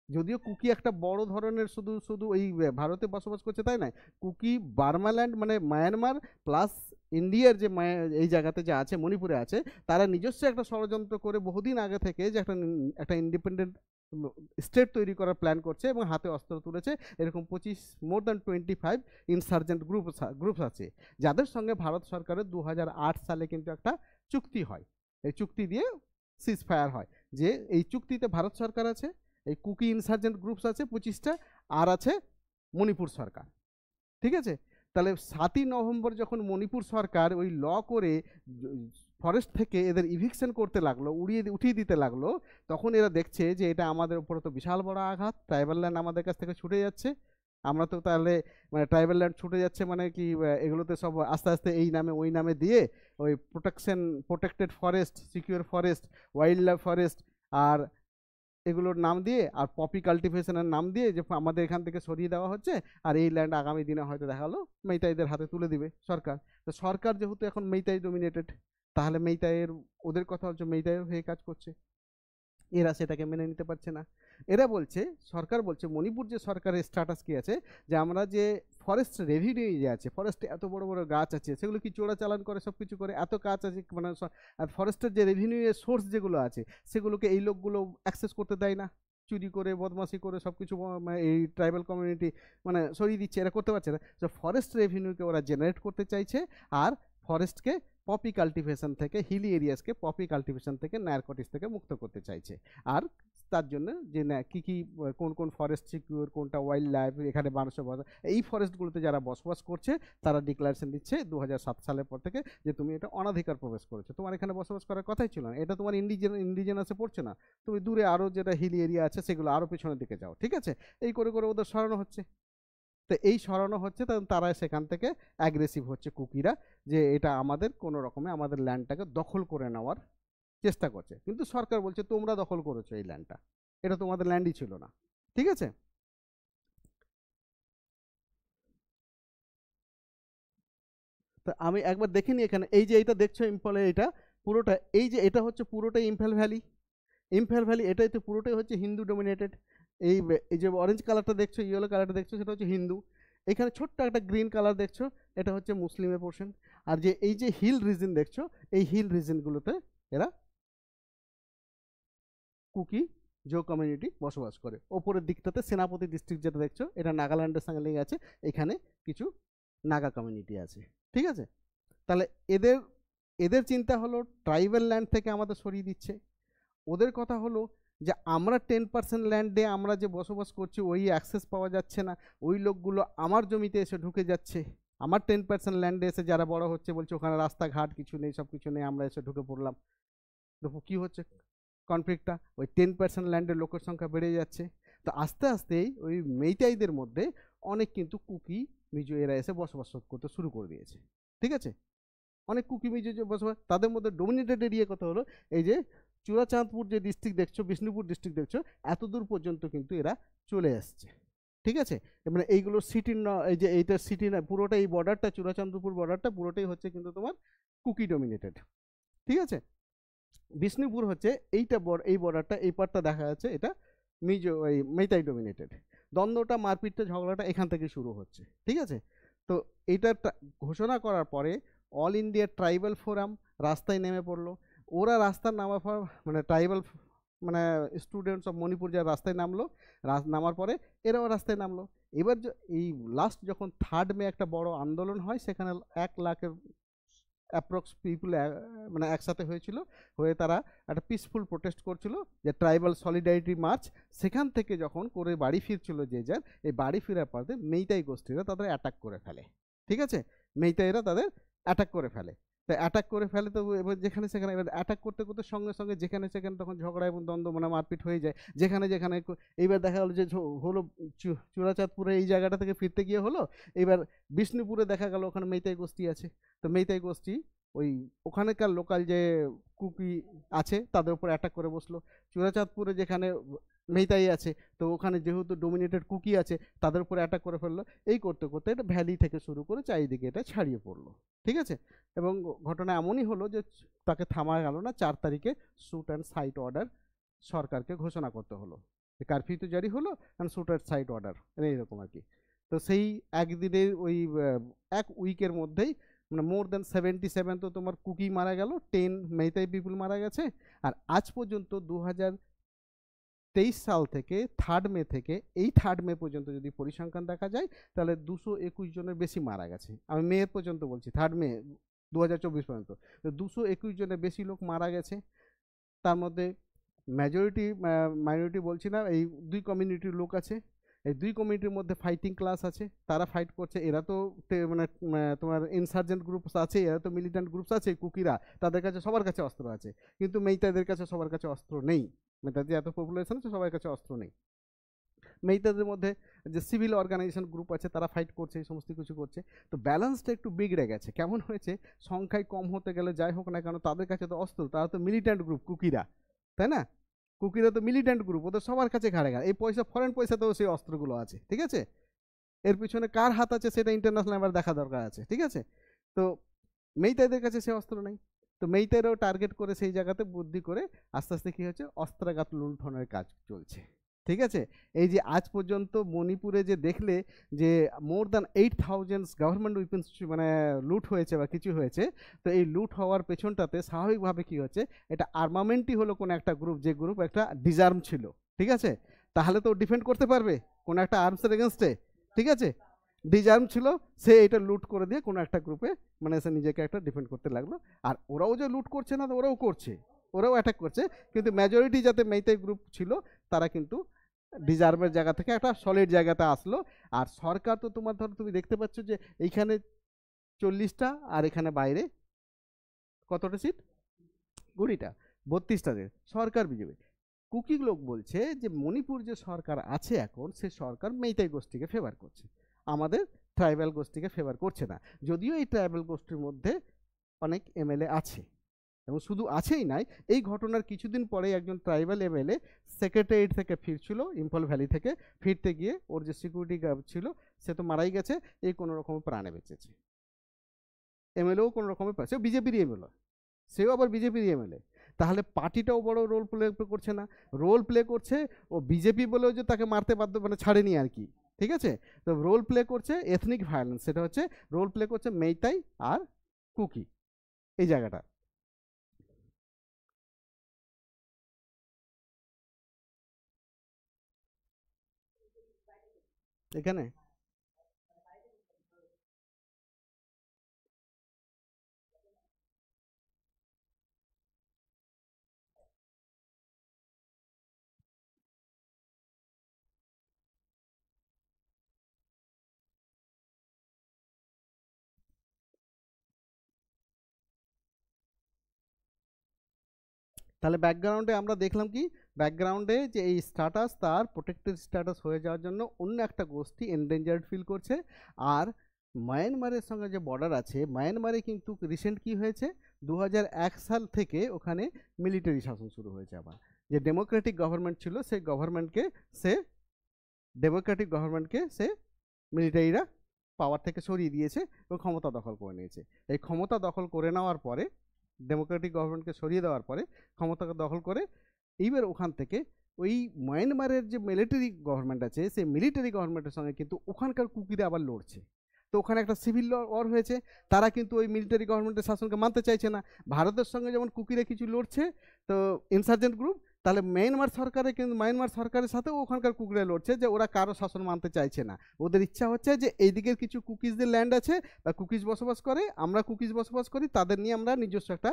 যদিও কুকি একটা বড় ধরনের শুধু শুধু এই ভারতে বসবাস করছে তাই নয়, কুকি বার্মাল্যান্ড মানে মায়ানমার প্লাস ইন্ডিয়ার যে এই জায়গাতে যে আছে মণিপুরে আছে, তারা নিজস্ব একটা ষড়যন্ত্র করে বহুদিন আগে থেকে যে একটা ইন্ডিপেন্ডেন্ট স্টেট তৈরি করার প্ল্যান করছে এবং হাতে অস্ত্র তুলেছে। এরকম মোর দ্যান 25 ইনসার্জেন্ট গ্রুপস আছে, যাদের সঙ্গে ভারত সরকারের 2008 সালে কিন্তু একটা চুক্তি হয়। এই চুক্তি দিয়ে সিজ ফায়ার হয়, যে এই চুক্তিতে ভারত সরকার আছে, এই কুকি ইনসার্জেন্ট গ্রুপস আছে 25টা, আর আছে মণিপুর সরকার। ঠিক আছে? তাহলে 7ই নভেম্বর যখন মণিপুর সরকার ওই ল করে ফরেস্ট থেকে এদের ইভিকশন করতে লাগলো, উঠিয়ে দিতে লাগলো, তখন এরা দেখছে যে এটা আমাদের উপরে তো বিশাল বড় আঘাত, ট্রাইবাল ল্যান্ড আমাদের কাছ থেকে ছুটে যাচ্ছে। আমরা তো তাহলে মানে ট্রাইবাল ল্যান্ড ছুটে যাচ্ছে মানে কি, এগুলোতে সব আস্তে আস্তে এই নামে ওই নামে দিয়ে ওই protected forest, secure forest, wild life forest আর এগুলোর নাম দিয়ে, আর পপি কাল্টিভেশনের নাম দিয়ে যে আমাদের এখান থেকে সরিয়ে দেওয়া হচ্ছে, আর এই ল্যান্ড আগামী দিনে হয়তো দেখা গেলো মেইতাইদের হাতে তুলে দিবে সরকার। তো সরকার যেহেতু এখন মেইতাই ডোমিনেটেড, তাহলে মেইতাইয়ের, ওদের কথা হচ্ছে মেইতাইয়ের হয়ে কাজ করছে, এরা সেটাকে মেনে নিতে পারছে না। এরা বলছে, সরকার বলছে, মণিপুর যে সরকারের স্ট্যাটাস কি আছে, যে আমরা যে ফরেস্ট রেভিনিউ যে আছে, ফরেস্টে এত বড় বড় গাছ আছে, সেগুলো কি চোরাচালান করে, সব কিছু করে, এত গাছ আছে মানে, আর ফরেস্টের যে রেভিনিউ এর সোর্স যেগুলো আছে সেগুলোকে এই লোকগুলো অ্যাক্সেস করতে দেয় না, চুরি করে বদমাশি করে সব কিছু এই ট্রাইবাল কমিউনিটি মানে সরিয়ে দিচ্ছে, এরা করতে পারছে না। তো ফরেস্ট রেভিনিউকে ওরা জেনারেট করতে চাইছে, আর ফরেস্টকে পপি কাল্টিভেশন থেকে, হিলি এরিয়াসকে পপি কাল্টিভেশন থেকে, নারকোটিক্স থেকে মুক্ত করতে চাইছে। আর তার জন্য যে না কী কী কোন কোন ফরেস্ট সিকিউর, কোনটা ওয়াইল্ড লাইফ, এখানে মানুষের এই ফরেস্টগুলোতে যারা বসবাস করছে তারা ডিক্লারেশন দিচ্ছে 2007 সালের পর থেকে, যে তুমি এটা অনাধিকার প্রবেশ করেছো, তোমার এখানে বসবাস করার কথাই ছিল না, এটা তোমার ইন্ডিজেনাসে পড়ছে না, তুমি দূরে আরও যেটা হিলি এরিয়া আছে সেগুলো আরও পেছনের দিকে যাও। ঠিক আছে? এই করে করে ওদের সরানো হচ্ছে। তো এই সরানো হচ্ছে, তখন তারা সেখান থেকে অ্যাগ্রেসিভ হচ্ছে কুকিরা, যে এটা আমাদের কোনো রকমে আমাদের ল্যান্ডটাকে দখল করে নেওয়ার চেষ্টা করছে। কিন্তু সরকার বলছে তোমরা দখল করেছো এই ল্যান্ডটা, এটা তোমাদের ল্যান্ডই ছিল না। ঠিক আছে? তো আমি একবার দেখিনি এখানে, এই যে এটা দেখছো ইম্ফলের, এটা পুরোটা, এই যে এটা হচ্ছে পুরোটাই ইম্ফল ভ্যালি। ইম্ফল ভ্যালি এটাই তো পুরোটাই হচ্ছে হিন্দু ডোমিনেটেড। এই এই যে অরেঞ্জ কালারটা দেখছো, ইয়েলো কালারটা দেখছো, সেটা হচ্ছে হিন্দু। এখানে ছোট্ট একটা গ্রিন কালার দেখছো, এটা হচ্ছে মুসলিমের পোর্শন। আর যে এই যে হিল রিজন দেখছো, এই হিল রিজনগুলোতে এরা কুকি জো কমিউনিটি বসবাস করে। ওপরের দিকটাতে সেনাপতি ডিস্ট্রিক্ট যেটা দেখছো, এটা নাগাল্যান্ডের সঙ্গে লেগে আছে, এখানে কিছু নাগা কমিউনিটি আছে। ঠিক আছে? তাহলে এদের এদের চিন্তা হলো ট্রাইবাল ল্যান্ড থেকে আমাদের সরিয়ে দিচ্ছে। ওদের কথা হলো যে আমরা 10% ল্যান্ডে আমরা যে বসবাস করছি ওই অ্যাক্সেস পাওয়া যাচ্ছে না, ওই লোকগুলো আমার জমিতে এসে ঢুকে যাচ্ছে, আমার 10% ল্যান্ডে এসে যারা বড় হচ্ছে বলছে ওখানে রাস্তাঘাট কিছু নেই, সব কিছু নেই, আমরা এসে ঢুকে পড়লাম। দেখো কী হচ্ছে কনফ্লিক্টটা, ওই 10% ল্যান্ডের লোকের সংখ্যা বেড়ে যাচ্ছে। তো আস্তে আস্তেই ওই মেইতাইদের মধ্যে অনেক কিন্তু কুকি মিজো এরা এসে বসবাস করতে শুরু করে দিয়েছে। ঠিক আছে? অনেক কুকি মিজো যে বসবাস, তাদের মধ্যে ডোমিনেটেড এরিয়া কত হলো, এই যে চূড়াচাঁদপুর যে ডিস্ট্রিক্ট দেখছো, বিষ্ণুপুর ডিস্ট্রিক্ট দেখছো, এত দূর পর্যন্ত কিন্তু এরা চলে আসছে। ঠিক আছে? মানে এইগুলো সিটির না, এই যে এইটা সিটি না, পুরোটা এই বর্ডারটা, চূড়াচাঁদপুর বর্ডারটা পুরোটাই হচ্ছে কিন্তু তোমার কুকি ডোমিনেটেড। ঠিক আছে? বিষ্ণুপুর হচ্ছে এইটা এই বর্ডারটা, এই পার্টটা দেখা যাচ্ছে, এটা মিজো এই মেইতাই ডোমিনেটেড। দ্বন্দ্বটা, মারপিটটা, ঝগড়াটা এখান থেকে শুরু হচ্ছে। ঠিক আছে? তো এইটা ঘোষণা করার পরে অল ইন্ডিয়া ট্রাইবাল ফোরাম রাস্তায় নেমে পড়লো। ওরা রাস্তার নামার পর মানে ট্রাইবাল মানে স্টুডেন্টস অফ মণিপুর যারা রাস্তায় নামলো, নামার পরে এরাও রাস্তায় নামলো। এবার এই লাস্ট যখন 3 মে একটা বড় আন্দোলন হয়, সেখানে 1 লাখের অ্যাপ্রক্স পিপুল মানে একসাথে হয়েছিল, হয়ে তারা একটা পিসফুল প্রোটেস্ট করছিল, যে ট্রাইবাল সলিডারিটি মার্চ। সেখান থেকে যখন করে বাড়ি ফিরছিল যে যার, এই বাড়ি ফেরার পথে মেইতাই গোষ্ঠীরা তাদের অ্যাটাক করে ফেলে। ঠিক আছে, মেইতাইরা তাদের অ্যাটাক করে ফেলে। তো অ্যাটাক করে ফেলে, তো এবার যেখানে সেখানে এবার অ্যাটাক করতে করতে সঙ্গে সঙ্গে যেখানে সেখানে তখন ঝগড়া এবং দ্বন্দ্ব মানে মারপিট হয়ে যায় যেখানে যেখানে। এইবার দেখা গেলো যে হলো চূড়াচাঁদপুরে এই জায়গাটা থেকে ফিরতে গিয়ে হলো, এবার বিষ্ণুপুরে দেখা গেল ওখানে মেইতাই গোষ্ঠী আছে, তো মেইতাই গোষ্ঠী ওই ওখানকার লোকাল যে কুকি আছে তাদের উপর অ্যাটাক করে বসলো। চূড়াচাঁদপুরে যেখানে মেইতাই আছে, তো ওখানে যেহেতু ডোমিনেটেড কুকি আছে তাদের উপর অ্যাটাক করে ফেললো। এই করতে করতে এটা ভ্যালি থেকে শুরু করে চারিদিকে এটা ছড়িয়ে পড়লো। ঠিক আছে, এবং ঘটনা এমনই হলো যে তাকে থামা গেল না। 4 তারিখে শুট অ্যান্ড সাইট অর্ডার সরকারকে ঘোষণা করতে হলো, কারফিউ তো জারি হলো and shoot and sight order, এইরকম আর কি। তো সেই একদিনের ওই 1 উইকের মধ্যেই মানে মোর দ্যান 77 তো তোমার কুকি মারা গেল, 10 মেইতাই পিপুল মারা গেছে। আর আজ পর্যন্ত 2023 সাল থেকে 3 মে থেকে এই 3 মে পর্যন্ত যদি পরিসংখ্যান দেখা যায়, তাহলে 221 জনের বেশি মারা গেছে। আমি মে পর্যন্ত বলছি, 3 মে 2024 পর্যন্ত 221 জনের বেশি লোক মারা গেছে। তার মধ্যে মেজরিটি মাইনরিটি বলছি না, এই 2 কমিউনিটির লোক আছে। এই 2 কমিউনিটির মধ্যে ফাইটিং ক্লাস আছে, তারা ফাইট করছে। এরা তো মানে তোমার ইনসার্জেন্ট গ্রুপস আছে, এরা তো মিলিটেন্ট গ্রুপস আছে, কুকিরা, তাদের কাছে সবার কাছে অস্ত্র আছে। কিন্তু মেইতাদের কাছে সবার কাছে অস্ত্র নেই। মেইতাদের এত পপুলেশন আছে, সবার কাছে অস্ত্র নেই। মেইতাদের মধ্যে যে সিভিল অর্গানাইজেশন গ্রুপ আছে তারা ফাইট করছে, এই সমস্ত কিছু করছে। তো ব্যালেন্সটা একটু বিগড়ে গেছে। কেমন হয়েছে, সংখ্যায় কম হতে গেলে যাই হোক না কেন, তাদের কাছে তো অস্ত্র, তারা তো মিলিটেন্ট গ্রুপ কুকিরা, তাই না? কুকিরা তো মিলিটেন্ট গ্রুপ, ওদের সবার কাছে ঘাড়ে ঘাড়ে এই পয়সা, ফরেন পয়সাতেও সেই অস্ত্রগুলো আছে। ঠিক আছে, এর পিছনে কার হাত আছে সেটা ইন্টারন্যাশনাল আবার দেখা দরকার আছে। ঠিক আছে, তো মেইতাইদের কাছে সে অস্ত্র নেই। তো মেইতাইরাও টার্গেট করে সেই জায়গাতে বুদ্ধি করে আস্তে আস্তে কী হচ্ছে, অস্ত্রাঘাত লুণ্ঠনের কাজ চলছে। ঠিক আছে, এই যে আজ পর্যন্ত মণিপুরে যে দেখলে যে মোর দ্যান 8000 গভর্নমেন্ট উইপেন্স মানে লুট হয়েছে বা কিছু হয়েছে, তো এই লুট হওয়ার পেছনটাতে স্বাভাবিকভাবে কী হচ্ছে, এটা আর্মামেন্টই হলো কোনো একটা গ্রুপ, যে গ্রুপ একটা ডিজার্ম ছিল। ঠিক আছে, তাহলে তো ডিফেন্ড করতে পারবে কোনো একটা আর্মসের এগেনস্টে। ঠিক আছে, ডিজার্ম ছিল, সে এটা লুট করে দিয়ে কোনো একটা গ্রুপে মানে সে নিজেকে একটা ডিফেন্ড করতে লাগলো। আর ওরাও যে লুট করছে না, ওরাও করছে, ওরাও অ্যাটাক করছে, কিন্তু মেজরিটি যাতে মেইতাই গ্রুপ ছিল তারা কিন্তু ডিজার্ভের জায়গা থেকে একটা সলিড জায়গাতে আসলো। আর সরকার তো তোমার ধরো তুমি দেখতে পাচ্ছ যে এইখানে 40টা আর এখানে বাইরে কতটা সিট, 20টা, 32টা সরকার বিজেপি। কুকি লোক বলছে যে মণিপুর যে সরকার আছে এখন, সে সরকার মেইতাই গোষ্ঠীকে ফেভার করছে, আমাদের ট্রাইবাল গোষ্ঠীকে ফেভার করছে না। যদিও এই ট্রাইবাল গোষ্ঠীর মধ্যে অনেক এমএলএ আছে, এবং শুধু আছেই নাই, এই ঘটনার কিছুদিন পরে একজন ট্রাইবাল এমএলএ সেক্রেটারিয়েট থেকে ফিরছিল ইম্ফল ভ্যালি থেকে, ফিরতে গিয়ে ওর যে সিকিউরিটি গার্ড ছিল সে তো মারাই গেছে, এই কোনো রকমের প্রাণে বেঁচেছে। এমএলএও কোনো রকমের, সেও বিজেপির এমএলএ, সেও আবার বিজেপির এমএলএ। তাহলে পার্টিটাও বড় রোল প্লে করছে না, রোল প্লে করছে ও বিজেপি বলেও যে তাকে মারতে বাধ্য মানে ছাড়েনি আর কি। ঠিক আছে, তো রোল প্লে করছে এথনিক ভায়োলেন্স, সেটা হচ্ছে রোল প্লে করছে মেইতাই আর কুকি এই জায়গাটা। এখানে তাহলে ব্যাকগ্রাউন্ডে আমরা দেখলাম কি, ব্যাকগ্রাউন্ডে যে এই স্ট্যাটাস তার প্রোটেক্টেড স্ট্যাটাস হয়ে যাওয়ার জন্য অন্য একটা গোষ্ঠী এন্ডেঞ্জার্ড ফিল করছে। আর মায়ানমারের সঙ্গে যে বর্ডার আছে, মায়ানমারে কিন্তু রিসেন্ট কি হয়েছে, 2001 সাল থেকে ওখানে মিলিটারি শাসন শুরু হয়েছে। আবার যে ডেমোক্রেটিক গভর্নমেন্ট ছিল সেই গভর্নমেন্টকে সে মিলিটারিরা পাওয়ার থেকে সরিয়ে দিয়েছে এবং ক্ষমতা দখল করে নিয়েছে। এই ক্ষমতা দখল করে নেওয়ার পরে, ডেমোক্রেটিক গভর্নমেন্টকে সরিয়ে দেওয়ার পরে ক্ষমতাকে দখল করে, এইবার ওখান থেকে ওই মায়ানমারের যে মিলিটারি গভর্নমেন্ট আছে সেই মিলিটারি গভর্নমেন্টের সঙ্গে কিন্তু ওখানকার কুকিরা আবার লড়ছে। তো ওখানে একটা সিভিল ওয়ার হয়েছে, তারা কিন্তু ওই মিলিটারি গভর্নমেন্টের শাসনকে মানতে চাইছে না। ভারতের সঙ্গে যেমন কুকিরা কিছু লড়ছে, তো ইনসার্জেন্ট গ্রুপ, তাহলে মায়ানমার সরকারের সাথেও ওখানকার কুকিরা লড়ছে যে ওরা কারো শাসন মানতে চাইছে না, ওদের ইচ্ছা হচ্ছে যে এই দিকের কিছু কুকিজদের ল্যান্ড আছে বা কুকিজ বসবাস করে, আমরা কুকিজ বসবাস করি, তাদের নিয়ে আমরা নিজস্ব একটা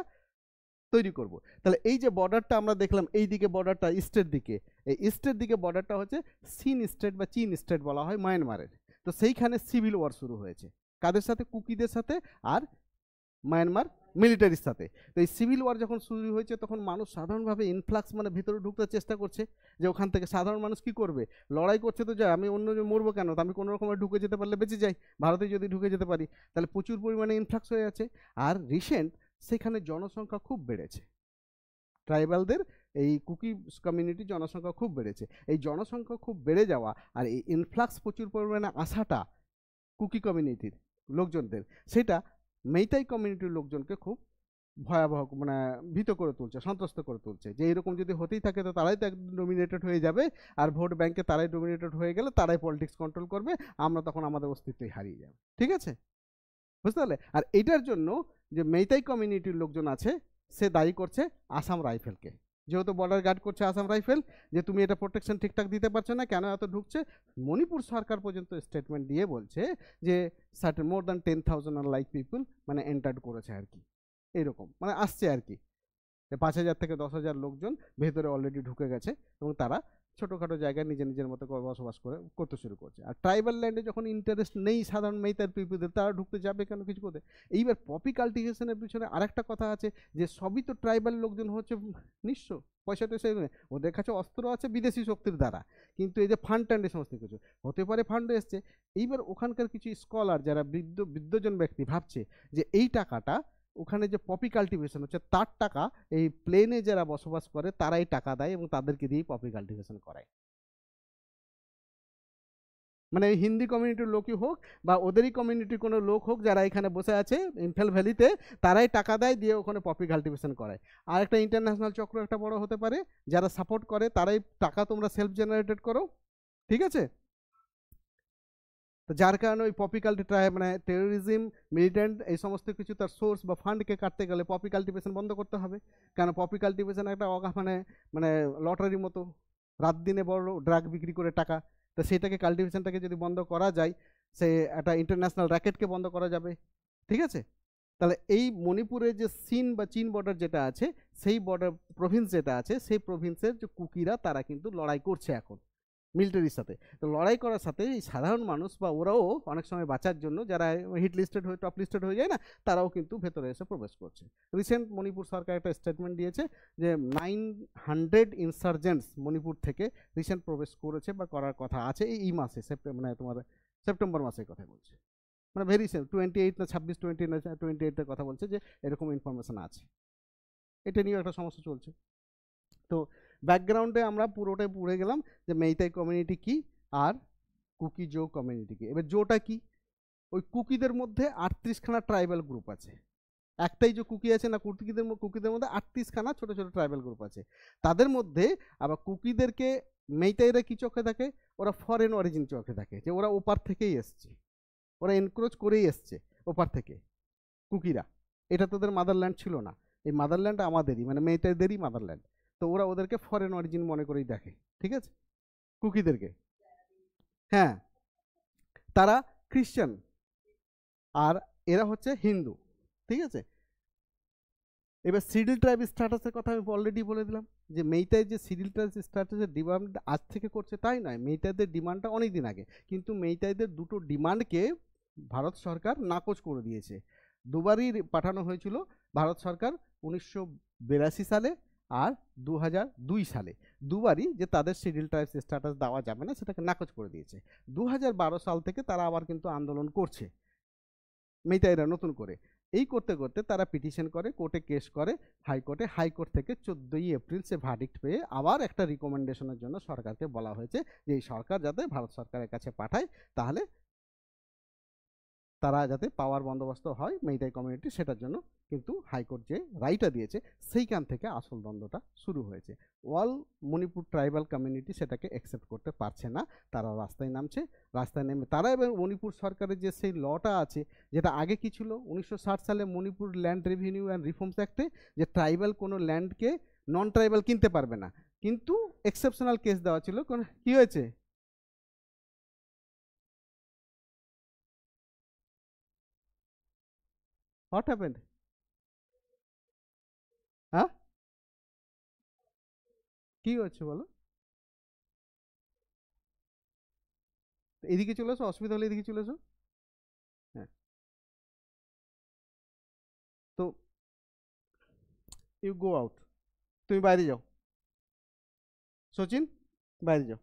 তৈরি করব। তাহলে এই যে বর্ডারটা আমরা দেখলাম, এই দিকে বর্ডারটা ইস্টের দিকে, এই ইস্টের দিকে বর্ডারটা হচ্ছে সিন স্টেট বা চীন স্টেট বলা হয় মায়ানমারের। তো সেইখানে সিভিল ওয়ার শুরু হয়েছে, কাদের সাথে? কুকিদের সাথে আর মায়ানমার মিলিটারির সাথে। তো এই সিভিল ওয়ার যখন শুরু হয়েছে তখন মানুষ সাধারণভাবে ইনফ্লাক্স মানে ভিতরে ঢুকতে চেষ্টা করছে, যে ওখান থেকে সাধারণ মানুষ কি করবে, লড়াই করছে তো যায়, আমি অন্য মরবো কেন, তো আমি কোনো রকমের ঢুকে যেতে পারলে বেঁচে যাই, ভারতে যদি ঢুকে যেতে পারি। তাহলে প্রচুর পরিমাণে ইনফ্লাক্স হয়ে আছে। আর রিসেন্ট সেখানে জনসংখ্যা খুব বেড়েছে, ট্রাইবালদের এই কুকি কমিউনিটির জনসংখ্যা খুব বেড়েছে। এই জনসংখ্যা খুব বেড়ে যাওয়া আর এই ইনফ্লাক্স প্রচুর পরিমাণে আসাটা কুকি কমিউনিটির লোকজনদের, সেটা মেইতাই কমিউনিটির লোকজনকে খুব ভয়াবহ মানে ভীত করে তুলছে, সন্ত্রস্ত করে তুলছে, যে এরকম যদি হতেই থাকে তো তারাই তো একদম ডোমিনেটেড হয়ে যাবে, আর ভোট ব্যাংকে তারাই ডোমিনেটেড হয়ে গেলে তারাই পলিটিক্স কন্ট্রোল করবে, আমরা তখন আমাদের অস্তিত্বই হারিয়ে যাবে। ঠিক আছে, বুঝতে পারলে? আর এটার জন্য যে মেইতাই কমিউনিটির লোকজন আছে সে দায়ী করছে আসাম রাইফেলকে, যেহেতু বর্ডার গার্ড করছে আসাম রাইফেল, যে তুমি এটা প্রোটেকশন ঠিকঠাক দিতে পারছো না, কেন এত ঢুকছে। মণিপুর সরকার পর্যন্ত স্টেটমেন্ট দিয়ে বলছে যে সার্টেন মোর দ্যান 10,000 লাইক পিপুল মানে এন্টার্ড করেছে আর কি, এরকম মানে আসছে আর কি, 5,000 থেকে 10,000 লোকজন ভেতরে অলরেডি ঢুকে গেছে এবং তারা ছোটোখাটো জায়গায় নিজের নিজের মতো বসবাস করতে শুরু করছে। আর ট্রাইবাল ল্যান্ডে যখন ইন্টারেস্ট নেই সাধারণ মেইতার পিপুলদের, তারা ঢুকতে যাবে কেন কিছু করতে। এইবার পপি কাল্টিভেশনের পিছনে আরেকটা কথা আছে, যে সবই তো ট্রাইবাল লোকজন হচ্ছে নিঃস্ব, পয়সা টয়সা ওদের কাছে অস্ত্র আছে বিদেশি শক্তির দ্বারা, কিন্তু এই যে ফান্ড টান্ডে সমস্ত কিছু হতে পারে ফান্ড এসছে। এইবার ওখানকার কিছু স্কলার যারা বিদ্বজন ব্যক্তি ভাবছে যে এই টাকাটা ওখানে যে পপি কাল্টিভেশন হচ্ছে তার টাকা এই প্লেনে যারা বসবাস করে তারাই টাকা দেয় এবং তাদেরকে দিয়েই পপি কাল্টিভেশন করায়। মানে হিন্দি কমিউনিটির লোকই হোক বা ওদেরই কমিউনিটির কোনো লোক হোক যারা এখানে বসে আছে ইম্ফল ভ্যালিতে, তারাই টাকা দেয় দিয়ে ওখানে পপি কাল্টিভেশন করায়। আর একটা ইন্টারন্যাশনাল চক্র একটা বড় হতে পারে যারা সাপোর্ট করে, তারাই টাকা তোমরা সেলফ জেনারেটেড করো। ঠিক আছে, তো যার কারণে ওই পপি মানে টেরোরিজম মিলিটেন্ট এই সমস্ত কিছু তার সোর্স বা ফান্ডকে কাটতে গেলে পপি কাল্টিভেশন বন্ধ করতে হবে। কেন পপি কাল্টিভেশন একটা মানে মানে লটারির মতো, রাত দিনে বড় ড্রাগ বিক্রি করে টাকা, তো সেটাকে কাল্টিভেশনটাকে যদি বন্ধ করা যায়, সে একটা ইন্টারন্যাশনাল র্যাকেটকে বন্ধ করা যাবে। ঠিক আছে, তাহলে এই মণিপুরের যে সিন বা চীন বর্ডার যেটা আছে, সেই বর্ডার প্রভিন্স যেটা আছে, সেই প্রভিন্সের যে কুকিরা তারা কিন্তু লড়াই করছে এখন মিলিটারির সাথে। তো লড়াই করার সাথে এই সাধারণ মানুষ বা ওরাও অনেক সময় বাঁচার জন্য, যারা হিট লিস্টেড হয়ে টপ লিস্টেড হয়ে যায় না, তারাও কিন্তু ভেতরে এসে প্রবেশ করছে। রিসেন্ট মণিপুর সরকার একটা স্টেটমেন্ট দিয়েছে যে 900 ইনসার্জেন্টস মণিপুর থেকে রিসেন্ট প্রবেশ করেছে বা করার কথা আছে এই মাসে, মানে তোমার সেপ্টেম্বর মাসের কথা বলছে, মানে ভেরি সেম 28 না 26, 28 কথা বলছে যে এরকম ইনফরমেশন আছে। এটা নিয়েও একটা সমস্যা চলছে। তো ব্যাকগ্রাউন্ডে আমরা পুরোটাই পড়ে গেলাম যে মেইতাই কমিউনিটি কি আর কুকি জো কমিউনিটি কি। এবার জোটা কি, ওই কুকিদের মধ্যে 38খানা ট্রাইবাল গ্রুপ আছে, একটাই যে কুকি আছে না, কুকিদের মধ্যে 38খানা ছোট ছোট ট্রাইবাল গ্রুপ আছে। তাদের মধ্যে আবার কুকিদেরকে মেইতাইরা কি চোখে থাকে, ওরা ফরেন অরিজিন চোখে থাকে, যে ওরা ওপার থেকেই এসছে, ওরা এনক্রোচ করেই এসছে ওপার থেকে কুকিরা, এটা তোদের মাদারল্যান্ড ছিল না, এই মাদারল্যান্ড আমাদেরই, মানে মেইতাইদেরই মাদারল্যান্ড। তো ওরা ওদেরকে ফরেন অরিজিন মনে করেই দেখে। ঠিক আছে, কুকিদেরকে, হ্যাঁ তারা খ্রিশ্চান আর এরা হচ্ছে হিন্দু। ঠিক আছে, এবার সিডিল ট্রাইব স্ট্যাটাসের কথা আমি অলরেডি বলে দিলাম, যে মেইতাই যে সিডিল ট্রাইব স্ট্যাটাসের ডিমান্ড আজ থেকে করছে তাই নয়, মেইতাইদের ডিমান্ডটা অনেক দিন আগে, কিন্তু মেইতাইদের দুটো ডিমান্ডকে ভারত সরকার নাকচ করে দিয়েছে। দুবারই পাঠানো হয়েছিল ভারত সরকার, 1982 সালে আর 2002 সালে, দুবারই যে তাদের শিডিউল ট্রাইবস স্ট্যাটাস দেওয়া যাবে না, সেটাকে নাকচ করে দিয়েছে। 2012 সাল থেকে তারা আবার কিন্তু আন্দোলন করছে মেইতাইরা নতুন করে। এই করতে করতে তারা পিটিশন করে, কোর্টে কেস করে হাইকোর্টে, হাইকোর্ট থেকে 14ই এপ্রিল সে ভার্ডিক্ট পেয়ে আবার একটা রিকমেন্ডেশনের জন্য সরকারকে বলা হয়েছে যে এই সরকার যাতে ভারত সরকারের কাছে পাঠায়, তাহলে তারা যাতে পাওয়ার বন্দোবস্ত হয় মেইতাই কমিউনিটি, সেটার জন্য কিন্তু হাইকোর্ট যে রায়টা দিয়েছে সেইখান থেকে আসল দ্বন্দ্বটা শুরু হয়েছে। অল মণিপুর ট্রাইবাল কমিউনিটি সেটাকে অ্যাকসেপ্ট করতে পারছে না, তারা রাস্তায় নামছে। রাস্তায় নেমে তারা এবং মণিপুর সরকারের যে সেই লটা আছে, যেটা আগে কি ছিল 1960 সালে Manipur land revenue and reforms অ্যাক্টে, যে ট্রাইবাল কোনো ল্যান্ডকে নন ট্রাইবাল কিনতে পারবে না, কিন্তু এক্সেপশনাল কেস দেওয়া ছিল, কি হয়েছে? What happened? হ্যাঁ, কি হচ্ছে বলো? এদিকে চলে এসো, অসুবিধা হলে এদিকে চলে এসো। হ্যাঁ, তো ইউ গো আউট, তুমি বাইরে যাও। সচিন, বাইরে যাও।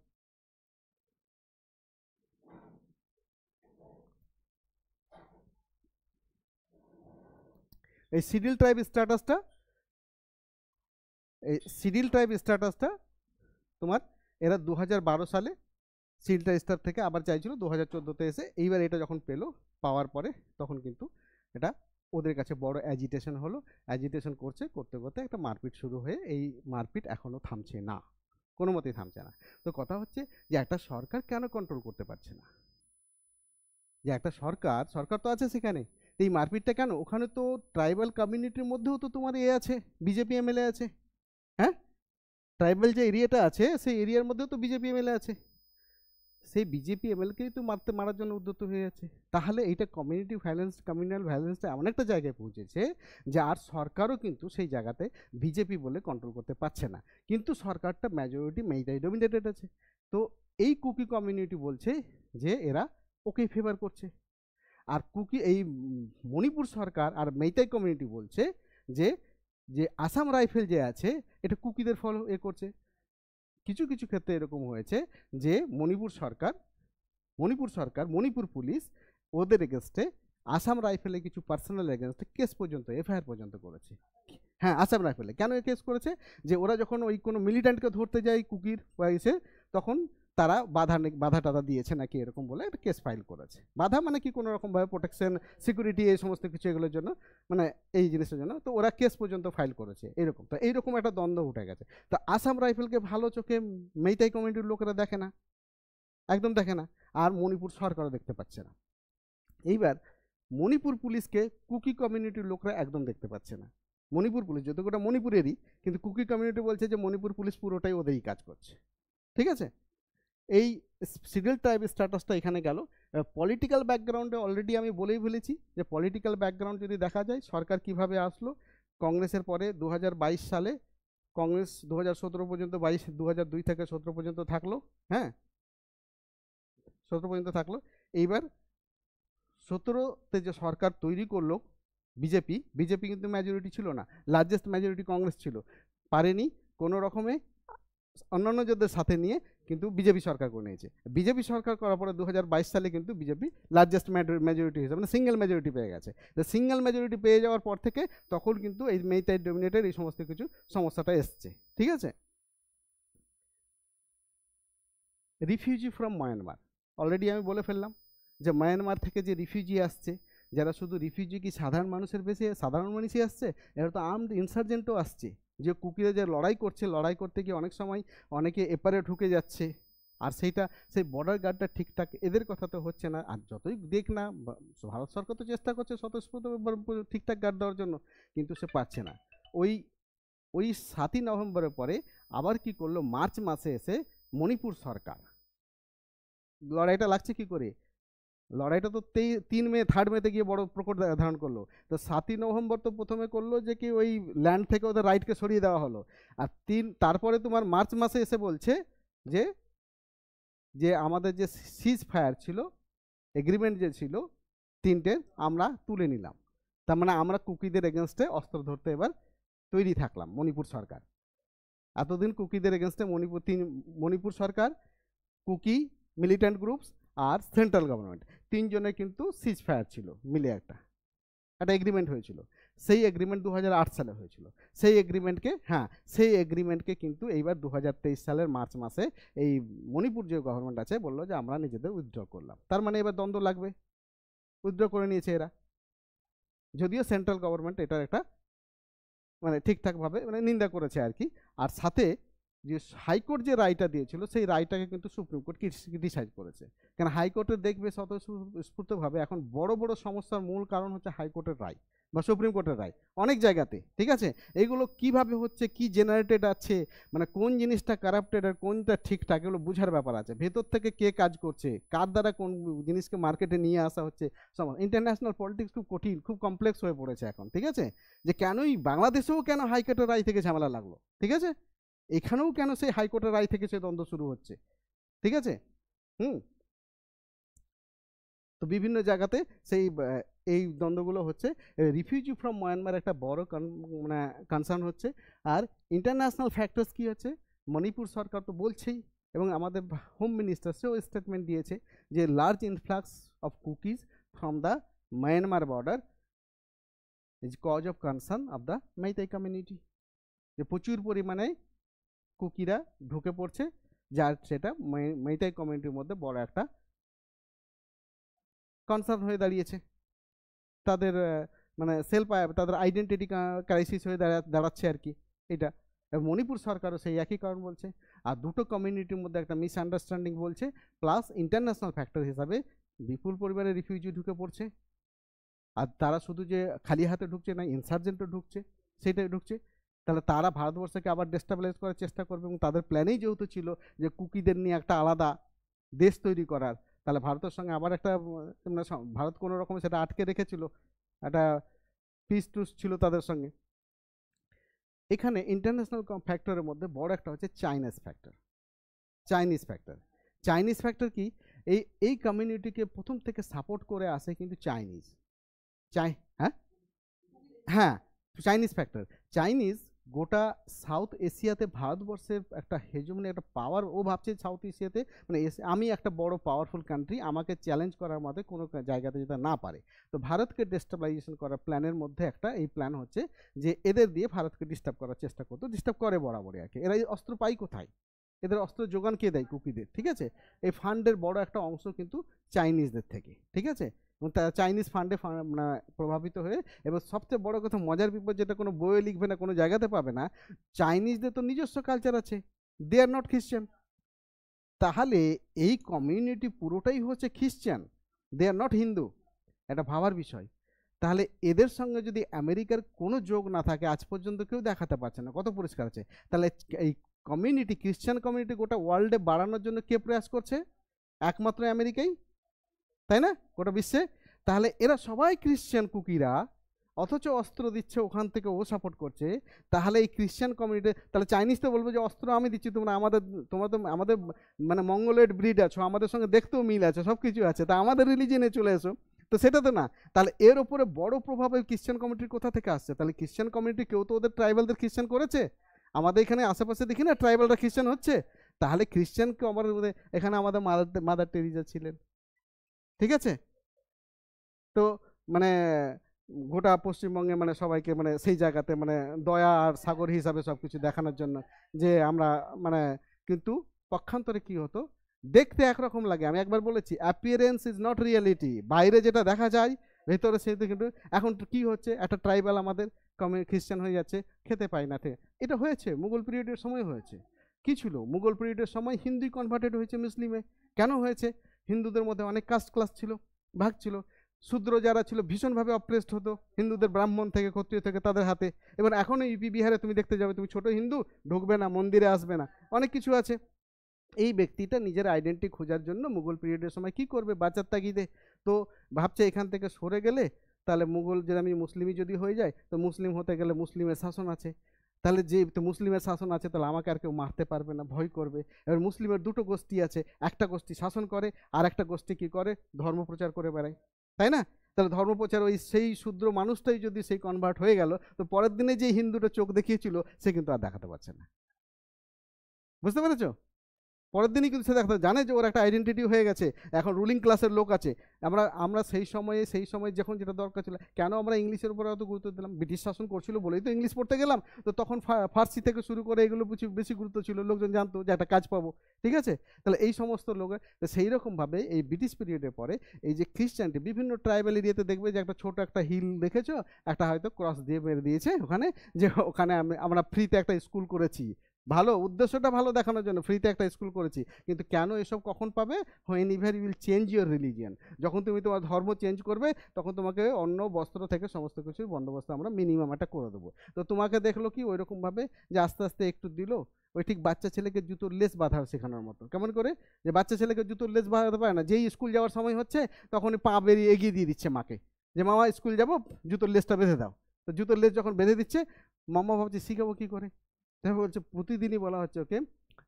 এই সিডিল ট্রাইব স্ট্যাটাসটা, এই সিডিল ট্রাইব স্ট্যাটাসটা তোমার এরা 2012 সালে সিডিল স্টার থেকে আবার চাইছিল 2014তে এসে, এইবার এটা যখন পেলো, পাওয়ার পরে তখন কিন্তু এটা ওদের কাছে বড় অ্যাজিটেশন হলো। অ্যাজিটেশন করছে, করতে করতে একটা মারপিট শুরু হয়ে এই মারপিট এখনো থামছে না, কোনো মতেই থামছে না। তো কথা হচ্ছে যে একটা সরকার কেন কন্ট্রোল করতে পারছে না? যে একটা সরকার, সরকার তো আছে সেখানে, এই মারপিটটা কেন? ওখানে তো ট্রাইবাল কমিউনিটির মধ্যেও তো তোমার আছে, বিজেপি এমএলএ আছে। হ্যাঁ, ট্রাইবাল যে এরিয়াটা আছে সেই এরিয়ার মধ্যেও তো বিজেপি এমএলএ আছে, সেই বিজেপি এমএলকেই তো মারার জন্য উদ্যত হয়ে যাচ্ছে। তাহলে এইটা কমিউনিটি ভায়োলেন্স, কমিউনাল ভায়োলেন্সটা এমন একটা জায়গায় পৌঁছেছে যে আর সরকারও কিন্তু সেই জায়গাতে বিজেপি বলে কন্ট্রোল করতে পারছে না, কিন্তু সরকারটা মেজরিটি মেইটাই ডমিনেটেড আছে। তো এই কুকি কমিউনিটি বলছে যে এরা ওকে ফেভার করছে, আর কুকি এই মণিপুর সরকার আর মেইতাই কমিউনিটি বলছে যে যে আসাম রাইফেল যে আছে এটা কুকিদের ফলো করছে। কিছু কিছু ক্ষেত্রে এরকম হয়েছে যে মণিপুর পুলিশ ওদের এগেনস্টে আসাম রাইফেলে কিছু পার্সোনাল এগেনস্টে কেস পর্যন্ত, এফআইআর পর্যন্ত করেছে। হ্যাঁ, আসাম রাইফেলে কেন কেস করেছে? যে ওরা যখন ওই কোনো মিলিট্যান্টকে ধরতে যায় কুকির এসে, তখন তারা বাধা টাধা দিয়েছে নাকি এরকম বলে একটা কেস ফাইল করেছে। বাধা মানে কি, কোনো রকমভাবে প্রোটেকশন, সিকিউরিটি, এই সমস্ত কিছু এগুলোর জন্য, মানে এই জিনিসের জন্য, তো ওরা কেস পর্যন্ত ফাইল করেছে এরকম। তো এইরকম একটা দ্বন্দ্ব উঠে গেছে। তো আসাম রাইফেলকে ভালো চোখে মেইতাই কমিউনিটির লোকেরা দেখে না, একদম দেখে না, আর মণিপুর সরকারও দেখতে পাচ্ছে না। এইবার মণিপুর পুলিশকে কুকি কমিউনিটির লোকরা একদম দেখতে পাচ্ছে না। মণিপুর পুলিশ যদিও ওটা মণিপুরেরই, কিন্তু কুকি কমিউনিটি বলছে যে মণিপুর পুলিশ পুরোটাই ওদেরই কাজ করছে। ঠিক আছে, এই সিডিউল ট্রাইব স্ট্যাটাসটা এখানে গেল। পলিটিক্যাল ব্যাকগ্রাউন্ডে অলরেডি আমি বলেই ফেলেছি যে পলিটিক্যাল ব্যাকগ্রাউন্ড যদি দেখা যায়, সরকার কিভাবে আসলো। কংগ্রেসের পরে 2022 সালে কংগ্রেস 2017 পর্যন্ত, 2002 থেকে 17 পর্যন্ত থাকলো। হ্যাঁ, 17 পর্যন্ত থাকলো। এইবার 17তে যে সরকার তৈরি করলো বিজেপি কিন্তু মেজরিটি ছিল না, লার্জেস্ট মেজরিটি কংগ্রেস ছিল, পারেনি কোনো রকমে অন্যান্য যাদের সাথে নিয়ে কিন্তু বিজেপি সরকার করে নিয়েছে। বিজেপি সরকার করার পরে 2022 সালে কিন্তু বিজেপি লার্জেস্ট মেজরিটি হিসেবে, মানে সিঙ্গেল মেজরিটি পেয়ে গেছে। সিঙ্গেল মেজরিটি পেয়ে যাওয়ার পর থেকে তখন কিন্তু এই মেইতাই ডমিনেটেড এই সমস্ত কিছু সমস্যাটা এসছে। ঠিক আছে, রিফিউজি ফ্রম মায়ানমার, অলরেডি আমি বলে ফেললাম যে মায়ানমার থেকে যে রিফিউজি আসছে, যারা শুধু রিফিউজি কি সাধারণ মানুষের বেশি, সাধারণ মানুষই আসছে, এরা তো আর্মড ইনসার্জেন্টও আসছে। যে কুকিরা যে লড়াই করছে, লড়াই করতে গিয়ে অনেক সময় অনেকে এপারে ঢুকে যাচ্ছে, আর সেই বর্ডার গার্ডটা ঠিকঠাক এদের কথা তো হচ্ছে না। আর যতই দেখ না, ভারত সরকার তো চেষ্টা করছে স্বতঃস্ফূর্ত ঠিকঠাক গার্ড দেওয়ার জন্য, কিন্তু সে পারছে না। ওই ওই 7ই নভেম্বরের পরে আবার কি করলো, মার্চ মাসে এসে মণিপুর সরকার, লড়াইটা লাগছে কি করে, লড়াইটা তো 3 মে 3 মেতে গিয়ে বড় প্রকট ধারণ করলো। তো 7ই নভেম্বর তো প্রথমে করলো যে কি ওই ল্যান্ড থেকে ওদের রাইটকে সরিয়ে দেওয়া হলো, আর তারপরে তোমার মার্চ মাসে এসে বলছে যে যে আমাদের যে সিজ ফায়ার ছিল, এগ্রিমেন্ট যে ছিল 3টের, আমরা তুলে নিলাম। তার মানে আমরা কুকিদের এগেনস্টে অস্ত্র ধরতে এবার তৈরি থাকলাম মণিপুর সরকার। এতদিন কুকিদের এগেনস্টে মণিপুর সরকার, কুকি মিলিটেন্ট গ্রুপস আর সেন্ট্রাল গভর্নমেন্ট, 3 জনের কিন্তু সিজ ফায়ার ছিল মিলে একটা এগ্রিমেন্ট হয়েছিল। সেই এগ্রিমেন্ট 2008 সালে হয়েছিল। সেই এগ্রিমেন্টকে কিন্তু এইবার 2023 সালের মার্চ মাসে এই মণিপুর যে গভর্নমেন্ট আছে বললো যে আমরা নিজেদের উইথড্র করলাম। তার মানে এবার দ্বন্দ্ব লাগবে, উইথড্র করে নিয়েছে এরা, যদিও সেন্ট্রাল গভর্নমেন্ট এটার একটা মানে ঠিকঠাকভাবে মানে নিন্দা করেছে আর কি। আর সাথে যে হাইকোর্ট যে রায়টা দিয়েছিল সেই রায়টাকে কিন্তু সুপ্রিম কোর্ট ক্রিটিসাইজ করেছে। কেন হাইকোর্টের দেখবে স্বতঃস্ফূর্তভাবে এখন বড় বড় সমস্যার মূল কারণ হচ্ছে হাইকোর্টের রায় বা সুপ্রিম কোর্টের রায় অনেক জায়গাতে, ঠিক আছে। এগুলো কিভাবে হচ্ছে, কি জেনারেটেড আছে, মানে কোন জিনিসটা কারাপ্টেড আর কোনটা ঠিকঠাক, এগুলো বোঝার ব্যাপার আছে। ভেতর থেকে কে কাজ করছে, কার দ্বারা কোন জিনিসকে মার্কেটে নিয়ে আসা হচ্ছে। ইন্টারন্যাশনাল পলিটিক্স খুব কঠিন, খুব কমপ্লেক্স হয়ে পড়েছে এখন, ঠিক আছে। যে কেনই বাংলাদেশেও কেন হাইকোর্টের রায় থেকে ঝামেলা লাগলো, ঠিক আছে, এখানেও কেন সেই হাইকোর্টের রায় থেকে সে দ্বন্দ্ব শুরু হচ্ছে, ঠিক আছে। তো বিভিন্ন জায়গাতে সেই এই দ্বন্দ্বগুলো হচ্ছে। রিফিউজি ফ্রম মায়ানমার একটা বড় মানে কনসার্ন হচ্ছে। আর ইন্টারন্যাশনাল ফ্যাক্টরস কি হচ্ছে, মণিপুর সরকার তো বলছেই, এবং আমাদের হোম মিনিস্টার সেও স্টেটমেন্ট দিয়েছে যে large influx of Kukis from the Myanmar border is cause of concern of the Meitei community. যে প্রচুর পরিমাণে কুকিরা ঢুকে পড়ছে, যার সেটা মেইতেই কমিউনিটির মধ্যে বড় একটা কনসার্ন হয়ে দাঁড়িয়েছে। তাদের মানে তাদের আইডেন্টিটি ক্রাইসিস হয়ে দাঁড়াচ্ছে আর কি এটা। মণিপুর সরকারও সেই একই কারণ বলছে। আর দুটো কমিউনিটির মধ্যে একটা মিসআন্ডারস্ট্যান্ডিং বলছে, প্লাস ইন্টারন্যাশনাল ফ্যাক্টর হিসাবে বিপুল পরিমাণে রিফিউজি ঢুকে পড়ছে। আর তারা শুধু যে খালি হাতে ঢুকছে না, ইনসার্জেন্টও ঢুকছে, সেটাই ঢুকছে। তাহলে তারা ভারতবর্ষকে আবার ডেস্টাবিলাইজ করার চেষ্টা করবে, এবং তাদের প্ল্যানেই যেহেতু ছিল যে কুকিদের নিয়ে একটা আলাদা দেশ তৈরি করার, তাহলে ভারতের সঙ্গে আবার একটা ভারত কোনো রকম সেটা আটকে রেখেছিল, একটা পিস টুস ছিল তাদের সঙ্গে। এখানে ইন্টারন্যাশনাল ফ্যাক্টরের মধ্যে বড় একটা হচ্ছে চাইনিজ ফ্যাক্টর। চাইনিজ ফ্যাক্টর কি, এই কমিউনিটিকে প্রথম থেকে সাপোর্ট করে আসে কিন্তু চাইনিজ। হ্যাঁ, চাইনিজ ফ্যাক্টর। চাইনিজ গোটা সাউথ এশিয়াতে ভারতবর্ষের একটা হেজমনি, একটা পাওয়ার। ও ভাবছে সাউথ এশিয়াতে মানে আমি একটা বড় পাওয়ারফুল কান্ট্রি, আমাকে চ্যালেঞ্জ করার মধ্যে কোনো জায়গাতে যেটা না পারে। তো ভারতকে ডেস্টাবিলাইজেশন করার প্ল্যানের মধ্যে একটা এই প্ল্যান হচ্ছে যে এদের দিয়ে ভারতকে ডিস্টার্ব করার চেষ্টা করতো, ডিস্টার্ব করে বরাবরই আর কি। এরা এই অস্ত্র পাই কোথায়, এদের অস্ত্র যোগান কে দেয়, কুকিদের, ঠিক আছে। এই ফান্ডের বড় একটা অংশ কিন্তু চাইনিজদের থেকে, ঠিক আছে। এবং তারা চাইনিজ ফান্ডে মানে প্রভাবিত হয়ে, এবার সবচেয়ে বড় কথা মজার বিপদ, যেটা কোনো বইয়ে লিখবে না, কোনো জায়গাতে পাবে না, চাইনিজদের তো নিজস্ব কালচার আছে, দে আর নট খ্রিশ্চান। তাহলে এই কমিউনিটি পুরোটাই হচ্ছে Christian, they are not Hindu. এটা ভাবার বিষয়। তাহলে এদের সঙ্গে যদি আমেরিকার কোনো যোগ না থাকে, আজ পর্যন্ত কেউ দেখাতে পারছে না, কত পরিষ্কার আছে। তাহলে এই কমিউনিটি, খ্রিশ্চান কমিউনিটি গোটা ওয়ার্ল্ডে বাড়ানোর জন্য কে প্রয়াস করছে, একমাত্র আমেরিকাই, তাই না, গোটা বিশ্বে। তাহলে এরা সবাই খ্রিশ্চান কুকিরা, অথচ অস্ত্র দিচ্ছে ওখান থেকে, ও সাপোর্ট করছে। তাহলে এই খ্রিশ্চান কমিউনিটি, তাহলে চাইনিজ তো বলবে যে অস্ত্র আমি দিচ্ছি, তোমরা তো আমাদের মানে মঙ্গলের ব্রিড আছো, আমাদের সঙ্গে দেখতেও মিল আছে, সব কিছু আছে, তা আমাদের রিলিজিয়নে চলে এসো। তো সেটা তো না। তাহলে এর ওপরে বড় প্রভাব এই খ্রিশ্চান কমিউনিটির কোথা থেকে আসছে? তাহলে খ্রিশ্চান কমিউনিটি কেউ তো ওদের ট্রাইবালদের খ্রিশ্চান করেছে। আমাদের এখানে আশেপাশে দেখি না ট্রাইবালরা খ্রিশ্চান হচ্ছে। তাহলে খ্রিশ্চানকে আমার এখানে আমাদের মাদার টেরিজা ছিলেন, ঠিক আছে। তো মানে গোটা পশ্চিমবঙ্গে মানে সবাইকে মানে সেই জায়গাতে মানে দয়া আর সাগর হিসাবে সব কিছু দেখানোর জন্য যে আমরা মানে, কিন্তু পক্ষান্তরে কি হতো, দেখতে একরকম লাগে। আমি একবার বলেছি, অ্যাপিয়ারেন্স ইজ নট রিয়েলিটি। বাইরে যেটা দেখা যায় ভেতরে সেটা কিন্তু। এখন কি হচ্ছে, একটা ট্রাইবাল আমাদের খ্রিস্টান হয়ে যাচ্ছে, খেতে পায় না। এটা হয়েছে মুঘল পিরিয়ডের সময় হয়েছে। কি ছিল, মুঘল পিরিয়ডের সময় হিন্দুই কনভার্টেড হয়েছে মুসলিমে। কেন হয়েছে? হিন্দুদের মধ্যে অনেক কাস্ট ক্লাস ছিল, ভাগ ছিল। শূদ্র যারা ছিল ভীষণভাবে অপ্রেসড হতো হিন্দুদের, ব্রাহ্মণ থেকে ক্ষত্রিয় থেকে তাদের হাতে। এবার এখনও ইউপি বিহারে তুমি দেখতে যাবে, তুমি ছোট হিন্দু ঢুকবে না, মন্দিরে আসবে না, অনেক কিছু আছে। এই ব্যক্তিটা নিজের আইডেন্টিটি খোঁজার জন্য মুঘল পিরিয়ডের সময় কি করবে, বাঁচার তাগিদে তো ভাবছে এখান থেকে সরে গেলে তাহলে মুঘল, যে আমি মুসলিমই যদি হয়ে যায়, তো মুসলিম হতে গেলে মুসলিমের শাসন আছে, তাহলে যে তো মুসলিমের শাসন আছে, তাহলে আমাকে আর কেউ মারতে পারবে না, ভয় করবে। এবার মুসলিমের দুটো গোষ্ঠী আছে, একটা গোষ্ঠী শাসন করে আর একটা গোষ্ঠী কি করে, ধর্ম প্রচার করে বেড়ায়, তাই না। তাহলে ধর্মপ্রচার ওই সেই শূদ্র মানুষটাই যদি সেই কনভার্ট হয়ে গেল, তো পরের দিনে যে হিন্দুটা চোখ দেখিয়েছিল সে কিন্তু আর দেখাতে পারছে না। বুঝতে পেরেছো? পরের দিনই কিন্তু সে দেখতে জানে যে ওর একটা আইডেন্টিটি হয়ে গেছে, এখন রুলিং ক্লাসের লোক আছে। আমরা সেই সময়ে যখন যেটা দরকার ছিল, কেন আমরা ইংলিশের উপরে অত গুরুত্ব দিলাম? ব্রিটিশ শাসন করছিল বলেই তো ইংলিশ পড়তে গেলাম। তো তখন ফার্সি থেকে শুরু করে এগুলো বেশি গুরুত্ব ছিল, লোকজন জানতো যে একটা কাজ পাবো, ঠিক আছে। তাহলে এই সমস্ত লোকের সেই রকমভাবে এই ব্রিটিশ পিরিয়ডের পরে এই যে খ্রিস্টানটি বিভিন্ন ট্রাইবাল এরিয়াতে দেখবে যে একটা ছোট একটা হিল দেখেছো, একটা হয়তো ক্রস দিয়ে মেরে দিয়েছে ওখানে, যে ওখানে আমরা ফ্রিতে একটা স্কুল করেছি, ভালো, উদ্দেশ্যটা ভালো দেখানোর জন্য ফ্রিতে একটা স্কুল করেছি, কিন্তু কেন এসব কখন পাবে? Whenever you will change your religion, যখন তুমি তোমার ধর্ম চেঞ্জ করবে তখন তোমাকে অন্য বস্ত্র থেকে সমস্ত কিছুর বন্দোবস্ত আমরা মিনিমাম একটা করে দেবো। তো তোমাকে দেখলো কি ওই রকমভাবে যে আস্তে আস্তে একটু দিল, ওই ঠিক বাচ্চা ছেলেকে জুতোর লেস বাঁধা শেখানোর মতো। কেমন করে? যে বাচ্চা ছেলেকে জুতোর লেস বাঁধাতে পারে না, যেই স্কুল যাওয়ার সময় হচ্ছে তখনই পা বেরিয়ে এগিয়ে দিয়ে দিচ্ছে মাকে, যে মামা স্কুল যাবো, জুতোর লেসটা বেঁধে দাও। তো জুতোর লেস যখন বেঁধে দিচ্ছে, মামা ভাবছে শিখাবো কি করে। তাই বলছে প্রতিদিনই বলা হচ্ছে ওকে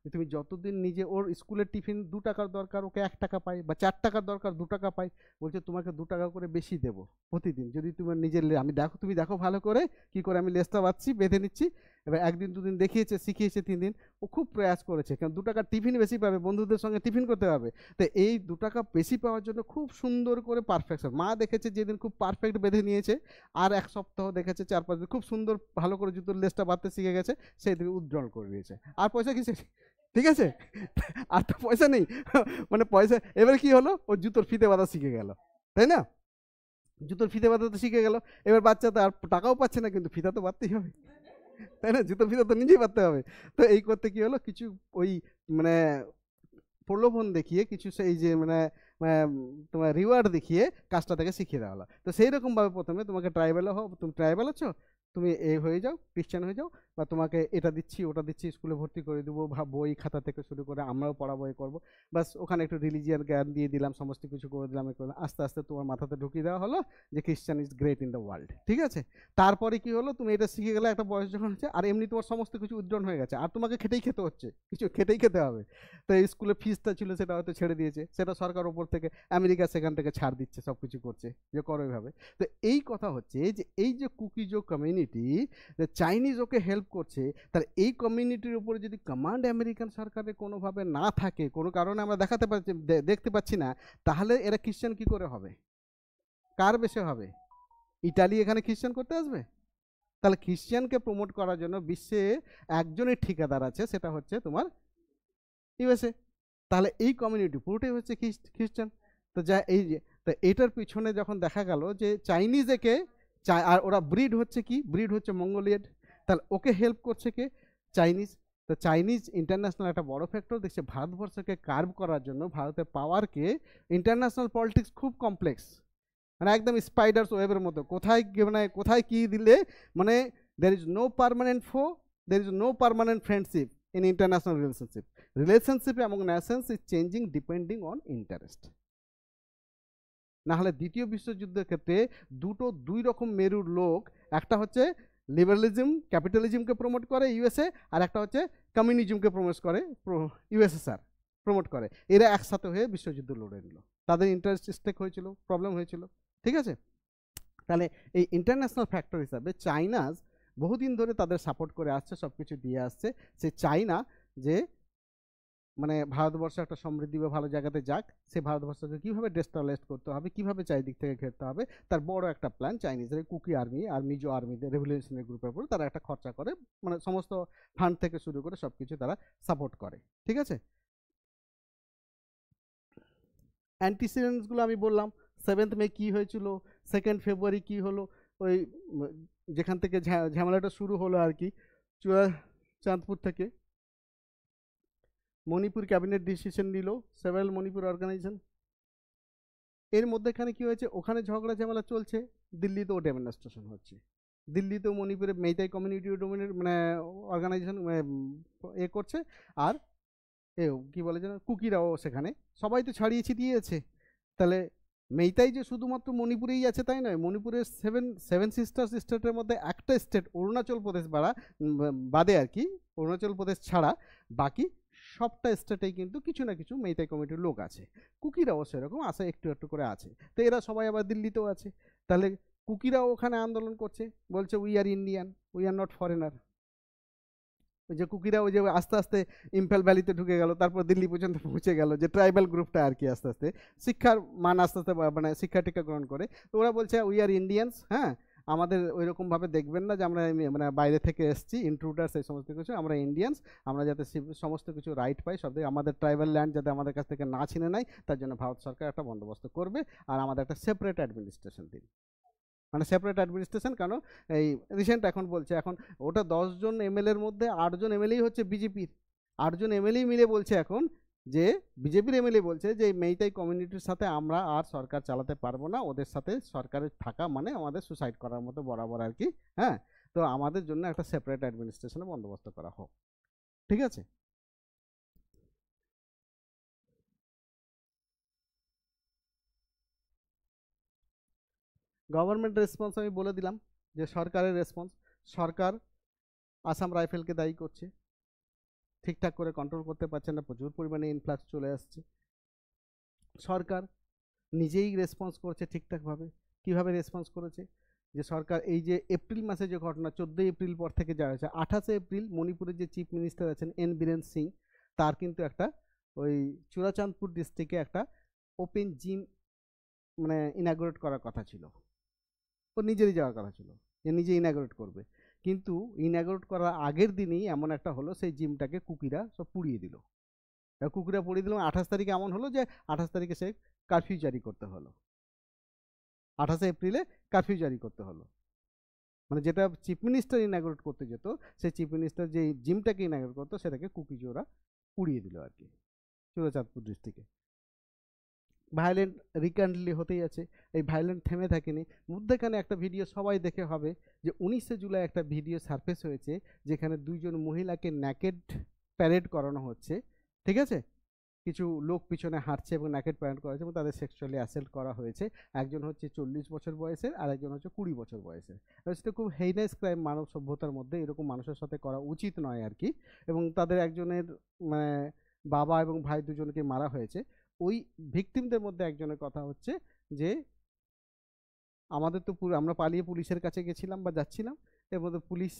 যে তুমি যতদিন নিজে, ওর স্কুলের টিফিন 2 টাকার দরকার ওকে 1 টাকা পায়, বা 4 টাকার দরকার 2 টাকা পায়, বলছে তোমাকে 2 টাকা করে বেশি দেবো প্রতিদিন যদি তোমার নিজের আমি দেখো, তুমি দেখো ভালো করে কি করে আমি লেসটা বাঁধছি, বেঁধে নিচ্ছি। এবার 1 দিন 2 দিন দেখিয়েছে, শিখিয়েছে, 3 দিন ও খুব প্রয়াস করেছে, কারণ 2 টাকার টিফিন বেশি পাবে, বন্ধুদের সঙ্গে টিফিন করতে পারবে। তো এই 2 টাকা বেশি পাওয়ার জন্য খুব সুন্দর করে পারফেকশন মা দেখেছে, যেদিন খুব পারফেক্ট বেঁধে নিয়েছে, আর 1 সপ্তাহ দেখেছে 4-5 দিন খুব সুন্দর ভালো করে জুতোর লেসটা বাঁধতে শিখে গেছে, সেই দিকে উজ্জ্বল করে দিয়েছে। আর পয়সা কিসে? ঠিক আছে, আর তো পয়সা নেই, মানে পয়সা এবারে কি হলো, ও জুতোর ফিতে বাঁধা শিখে গেল, তাই না? জুতোর ফিতে বাঁধা তো শিখে গেল, এবার বাচ্চা তো আর টাকাও পাচ্ছে না, কিন্তু ফিতা তো বাঁধতেই হবে, তাই না? জুতোর ফিতা তো নিজেই বাঁধতে হবে। তো এই করতে কি হলো, কিছু ওই মানে প্রলোভন দেখিয়ে, কিছু সেই যে মানে তোমার রিওয়ার্ড দেখিয়ে কাজটা তাকে শিখিয়ে দেওয়া হলো। তো সেই রকমভাবে প্রথমে তোমাকে ট্রাইবেলও হও, তুমি ট্রাইবেল আছো, তুমি এই হয়ে যাও, ক্রিশ্চান হয়ে যাও, বা তোমাকে এটা দিচ্ছি ওটা দিচ্ছি, স্কুলে ভর্তি করে দেবো, বই খাতা থেকে শুরু করে আমরাও পড়াবো, এ করবো, বাস ওখানে একটু রিলিজিয়ান জ্ঞান দিয়ে দিলাম, সমস্ত কিছু করে দিলাম, আস্তে আস্তে তোমার মাথাতে ঢুকিয়ে দেওয়া হলো যে খ্রিস্টান is great in the world. ঠিক আছে, তারপরে কি হলো, তুমি এটা শিখে গেলে, একটা বয়স যখন হচ্ছে, আর এমনি তোমার সমস্ত কিছু উজ্জ্বল হয়ে গেছে, আর তোমাকে খেটেই খেতে হচ্ছে, কিছু খেটেই খেতে হবে। তো এই স্কুলে ফিসটা ছিল সেটা হয়তো ছেড়ে দিয়েছে, সেটা সরকার ওপর থেকে, আমেরিকা সেখান থেকে ছাড় দিচ্ছে, সব কিছু করছে যে করো এইভাবে। তো এই কথা হচ্ছে যে এই যে কুকিজো কমিউনিটি, চাইনিজ ওকে হেল্প করছে, তার এই কমিউনিটির উপরে যদি কমান্ড আমেরিকান সরকারের কোনোভাবে না থাকে, কোনো কারণে আমরা দেখাতে পাচ্ছি, দেখতে পাচ্ছি না, তাহলে এরা খ্রিস্টান কি করে হবে? কার বেশে হবে? ইটালি এখানে খ্রিস্টান করতে আসবে? তাহলে খ্রিস্টানকে প্রমোট করার জন্য বিশ্বে একজনের ঠিকাদার আছে, সেটা হচ্ছে তোমার ইউএসএ। তাহলে এই কমিউনিটি পুরোটাই হচ্ছে খ্রিস্টান। তো যা এই যে, তো এটার পিছনে যখন দেখা গেল যে চাইনিজ একে, আর ওরা ব্রিড হচ্ছে কি, ব্রিড হচ্ছে মঙ্গোলিয়ান, তাহলে ওকে হেল্প করছে কে? চাইনিজ। তো চাইনিজ ইন্টারন্যাশনাল একটা বড় ফ্যাক্টর দেখছে ভারতবর্ষকে কার্ভ করার জন্য, ভারতের পাওয়ারকে। ইন্টারন্যাশনাল পলিটিক্স খুব কমপ্লেক্স, মানে একদম স্পাইডার্স ওয়েবের মতো, কোথায় মানে কোথায় কি দিলে, মানে দের is no permanent foe, there is no permanent friendship in international relationship. Relationship among nations is changing depending on interest. না হলে দ্বিতীয় বিশ্বযুদ্ধের ক্ষেত্রে দুই রকম মেরুর লোক, একটা হচ্ছে লিবারালিজম ক্যাপিটালিজমকে প্রমোট করে ইউএসএ, আর একটা হচ্ছে কমিউনিজমকে প্রমোট করে ইউএসএসআর, প্রমোট করে, এরা একসাথে হয়ে বিশ্বযুদ্ধ লড়ে নিল, তাদের ইন্টারেস্ট স্টেক হয়েছিল, প্রবলেম হয়েছিল। ঠিক আছে, তাহলে এই ইন্টারন্যাশনাল ফ্যাক্টর হিসাবে চাইনাজ বহুদিন ধরে তাদের সাপোর্ট করে আসছে, সব কিছু দিয়ে আসছে। সে চাইনা যে মানে ভারতবর্ষ একটা সমৃদ্ধি বা ভালো জায়গাতে যাক, সে ভারতবর্ষকে কীভাবে ডেস্ট্রয়েস্ট করতে হবে, কীভাবে চারিদিক থেকে ঘেরতে হবে, তার বড় একটা প্ল্যান চাইনিজের কুকি আর্মি আর মিজো আর্মিদের রেভলিউশনারি গ্রুপের উপর তারা একটা খরচা করে, মানে সমস্ত ফান্ড থেকে শুরু করে সব কিছু তারা সাপোর্ট করে। ঠিক আছে, অ্যান্টিসিডেন্টসগুলো আমি বললাম, 7th মে কী হয়েছিল, 2nd ফেব্রুয়ারি কী হলো, ওই যেখান থেকে ঝামেলাটা শুরু হলো আর কি, চাঁদপুর থেকে মণিপুর ক্যাবিনেট ডিসিশন নিল, সেভারাল মণিপুর অর্গানাইজেশন। এর মধ্যেখানে কি হয়েছে, ওখানে ঝগড়া ঝামেলা চলছে, দিল্লিতেও ডেমনস্ট্রেশন হচ্ছে, দিল্লিতেও মণিপুরে মেইতাই কমিউনিটি ডোমিনেট মানে অর্গানাইজেশন এ করছে, আর কি বলে যেন কুকিরাও সেখানে, সবাই তো ছাড়িয়ে ছিটিয়েছে। তাহলে মেইতাই যে শুধুমাত্র মণিপুরেই আছে তাই নয়, মণিপুরের সেভেন সিস্টার্স স্টেটের মধ্যে একটা স্টেট অরুণাচল প্রদেশ বাদে আর কি, অরুণাচল প্রদেশ ছাড়া বাকি সবটা স্টেটেই কিন্তু কিছু না কিছু মেইতাই কমিটির লোক আছে, কুকিরাও সেরকম আছে, একটু একটু করে আছে। তো এরা সবাই আবার দিল্লিতেও আছে, তাহলে কুকিরাও ওখানে আন্দোলন করছে, বলছে we are Indian, we are not foreigner. ওই যে কুকিরা ওই যে আস্তে আস্তে ইম্ফল ভ্যালিতে ঢুকে গেল, তারপর দিল্লি পর্যন্ত পৌঁছে গেল, যে ট্রাইবাল গ্রুপটা আর কি আস্তে আস্তে শিক্ষার মান আস্তে আস্তে মানে শিক্ষা টিক্ষা গ্রহণ করে। তো ওরা বলছে উই আর ইন্ডিয়ানস, হ্যাঁ আমাদের ওই রকমভাবে দেখবেন না যে আমরা মানে বাইরে থেকে এসেছি ইন্ট্রুডার্স, এই সমস্ত কিছু, আমরা ইন্ডিয়ানস, আমরা যাতে সমস্ত কিছু রাইট পাই, সব থেকে আমাদের ট্রাইবাল ল্যান্ড যাতে আমাদের কাছ থেকে না ছিনে নেয়, তার জন্য ভারত সরকার একটা বন্দোবস্ত করবে, আর আমাদের একটা সেপারেট অ্যাডমিনিস্ট্রেশন দিন। মানে সেপারেট অ্যাডমিনিস্ট্রেশন। কেন এই রিসেন্ট এখন বলছে, এখন ওটা 10 জন এমএলএর মধ্যে 8 জন এমএলএই হচ্ছে বিজেপির। 8 জন এমএলএই মিলে বলছে এখন যে বিজেপির এমএলএ বলছে যে মেইতাই কমিউনিটির সাথে আমরা আর সরকার চালাতে পারবো না, ওদের সাথে সরকারের থাকা মানে আমাদের সুসাইড করার মতো বরাবর আর কি। হ্যাঁ, তো আমাদের জন্য একটা সেপারেট অ্যাডমিনিস্ট্রেশনের বন্দোবস্ত করা হোক। ঠিক আছে। গভর্নমেন্ট রেসপন্স আমি বলে দিলাম যে সরকারের রেসপন্স। সরকার আসাম রাইফেলকে দায়ী করছে, ঠিকঠাক করে কন্ট্রোল করতে পারছে না, প্রচুর পরিমাণে ইনফ্লাক্স চলে আসছে। সরকার নিজেই রেসপন্স করছে ঠিকঠাকভাবে। কীভাবে রেসপন্স করেছে, যে সরকার এই যে এপ্রিল মাসে যে ঘটনা 14 এপ্রিল পর থেকে যা হয়েছে, 28 এপ্রিল মণিপুরের যে চিফ মিনিস্টার আছেন এন বীরেন সিং, তার কিন্তু একটা ওই চুরাচাঁদপুর ডিস্ট্রিক্টে একটা ওপেন জিম মানে ইনাগুরেট করার কথা ছিল, ও নিজেরই যাওয়ার কথা ছিল, যে নিজে ইনাগুরেট করবে। কিন্তু ইনাগুরেট করার আগের দিনই এমন একটা হলো, সেই জিমটাকে কুকিরা সব পুড়িয়ে দিল। কুকিরা পুড়িয়ে দিল। 28 তারিখে এমন হলো যে 28 তারিখে সে কারফিউ জারি করতে হলো, 28 এপ্রিলে কারফিউ জারি করতে হলো। মানে যেটা চিফ মিনিস্টার ইনাগুরেট করতে যেত, সেই চিফ মিনিস্টার যে জিমটাকে ইনাগুরেট করতো সেটাকে কুকিজোরা পুড়িয়ে দিল আর কি, চুরাচাঁদপুর ডিস্ট্রিক্টে। ভায়োলেন্ট রিকান্টলি হতেই আছে, এই ভায়োলেন্ট থেমে থাকেনি। মধ্যেখানে একটা ভিডিও সবাই দেখে হবে যে 19শে জুলাই একটা ভিডিও সারফেস হয়েছে, যেখানে 2জন মহিলাকে ন্যাকেড প্যারেড করানো হচ্ছে। ঠিক আছে, কিছু লোক পিছনে হাঁটছে এবং ন্যাকেড প্যারেড করা হয়েছে এবং তাদের সেক্সুয়ালি অ্যাসেল্ট করা হয়েছে। একজন হচ্ছে 40 বছর বয়সের আর একজন হচ্ছে 20 বছর বয়সের। সেটা খুব হেইনাস ক্রাইম, মানব সভ্যতার মধ্যে এরকম মানুষের সাথে করা উচিত নয় আর কি। এবং তাদের একজনের মানে বাবা এবং ভাই দুজনকে মারা হয়েছে। ওই ভিকটিমদের মধ্যে একজনের কথা হচ্ছে যে আমাদের তো আমরা পালিয়ে পুলিশের কাছে গেছিলাম বা যাচ্ছিলাম, এর মধ্যে পুলিশ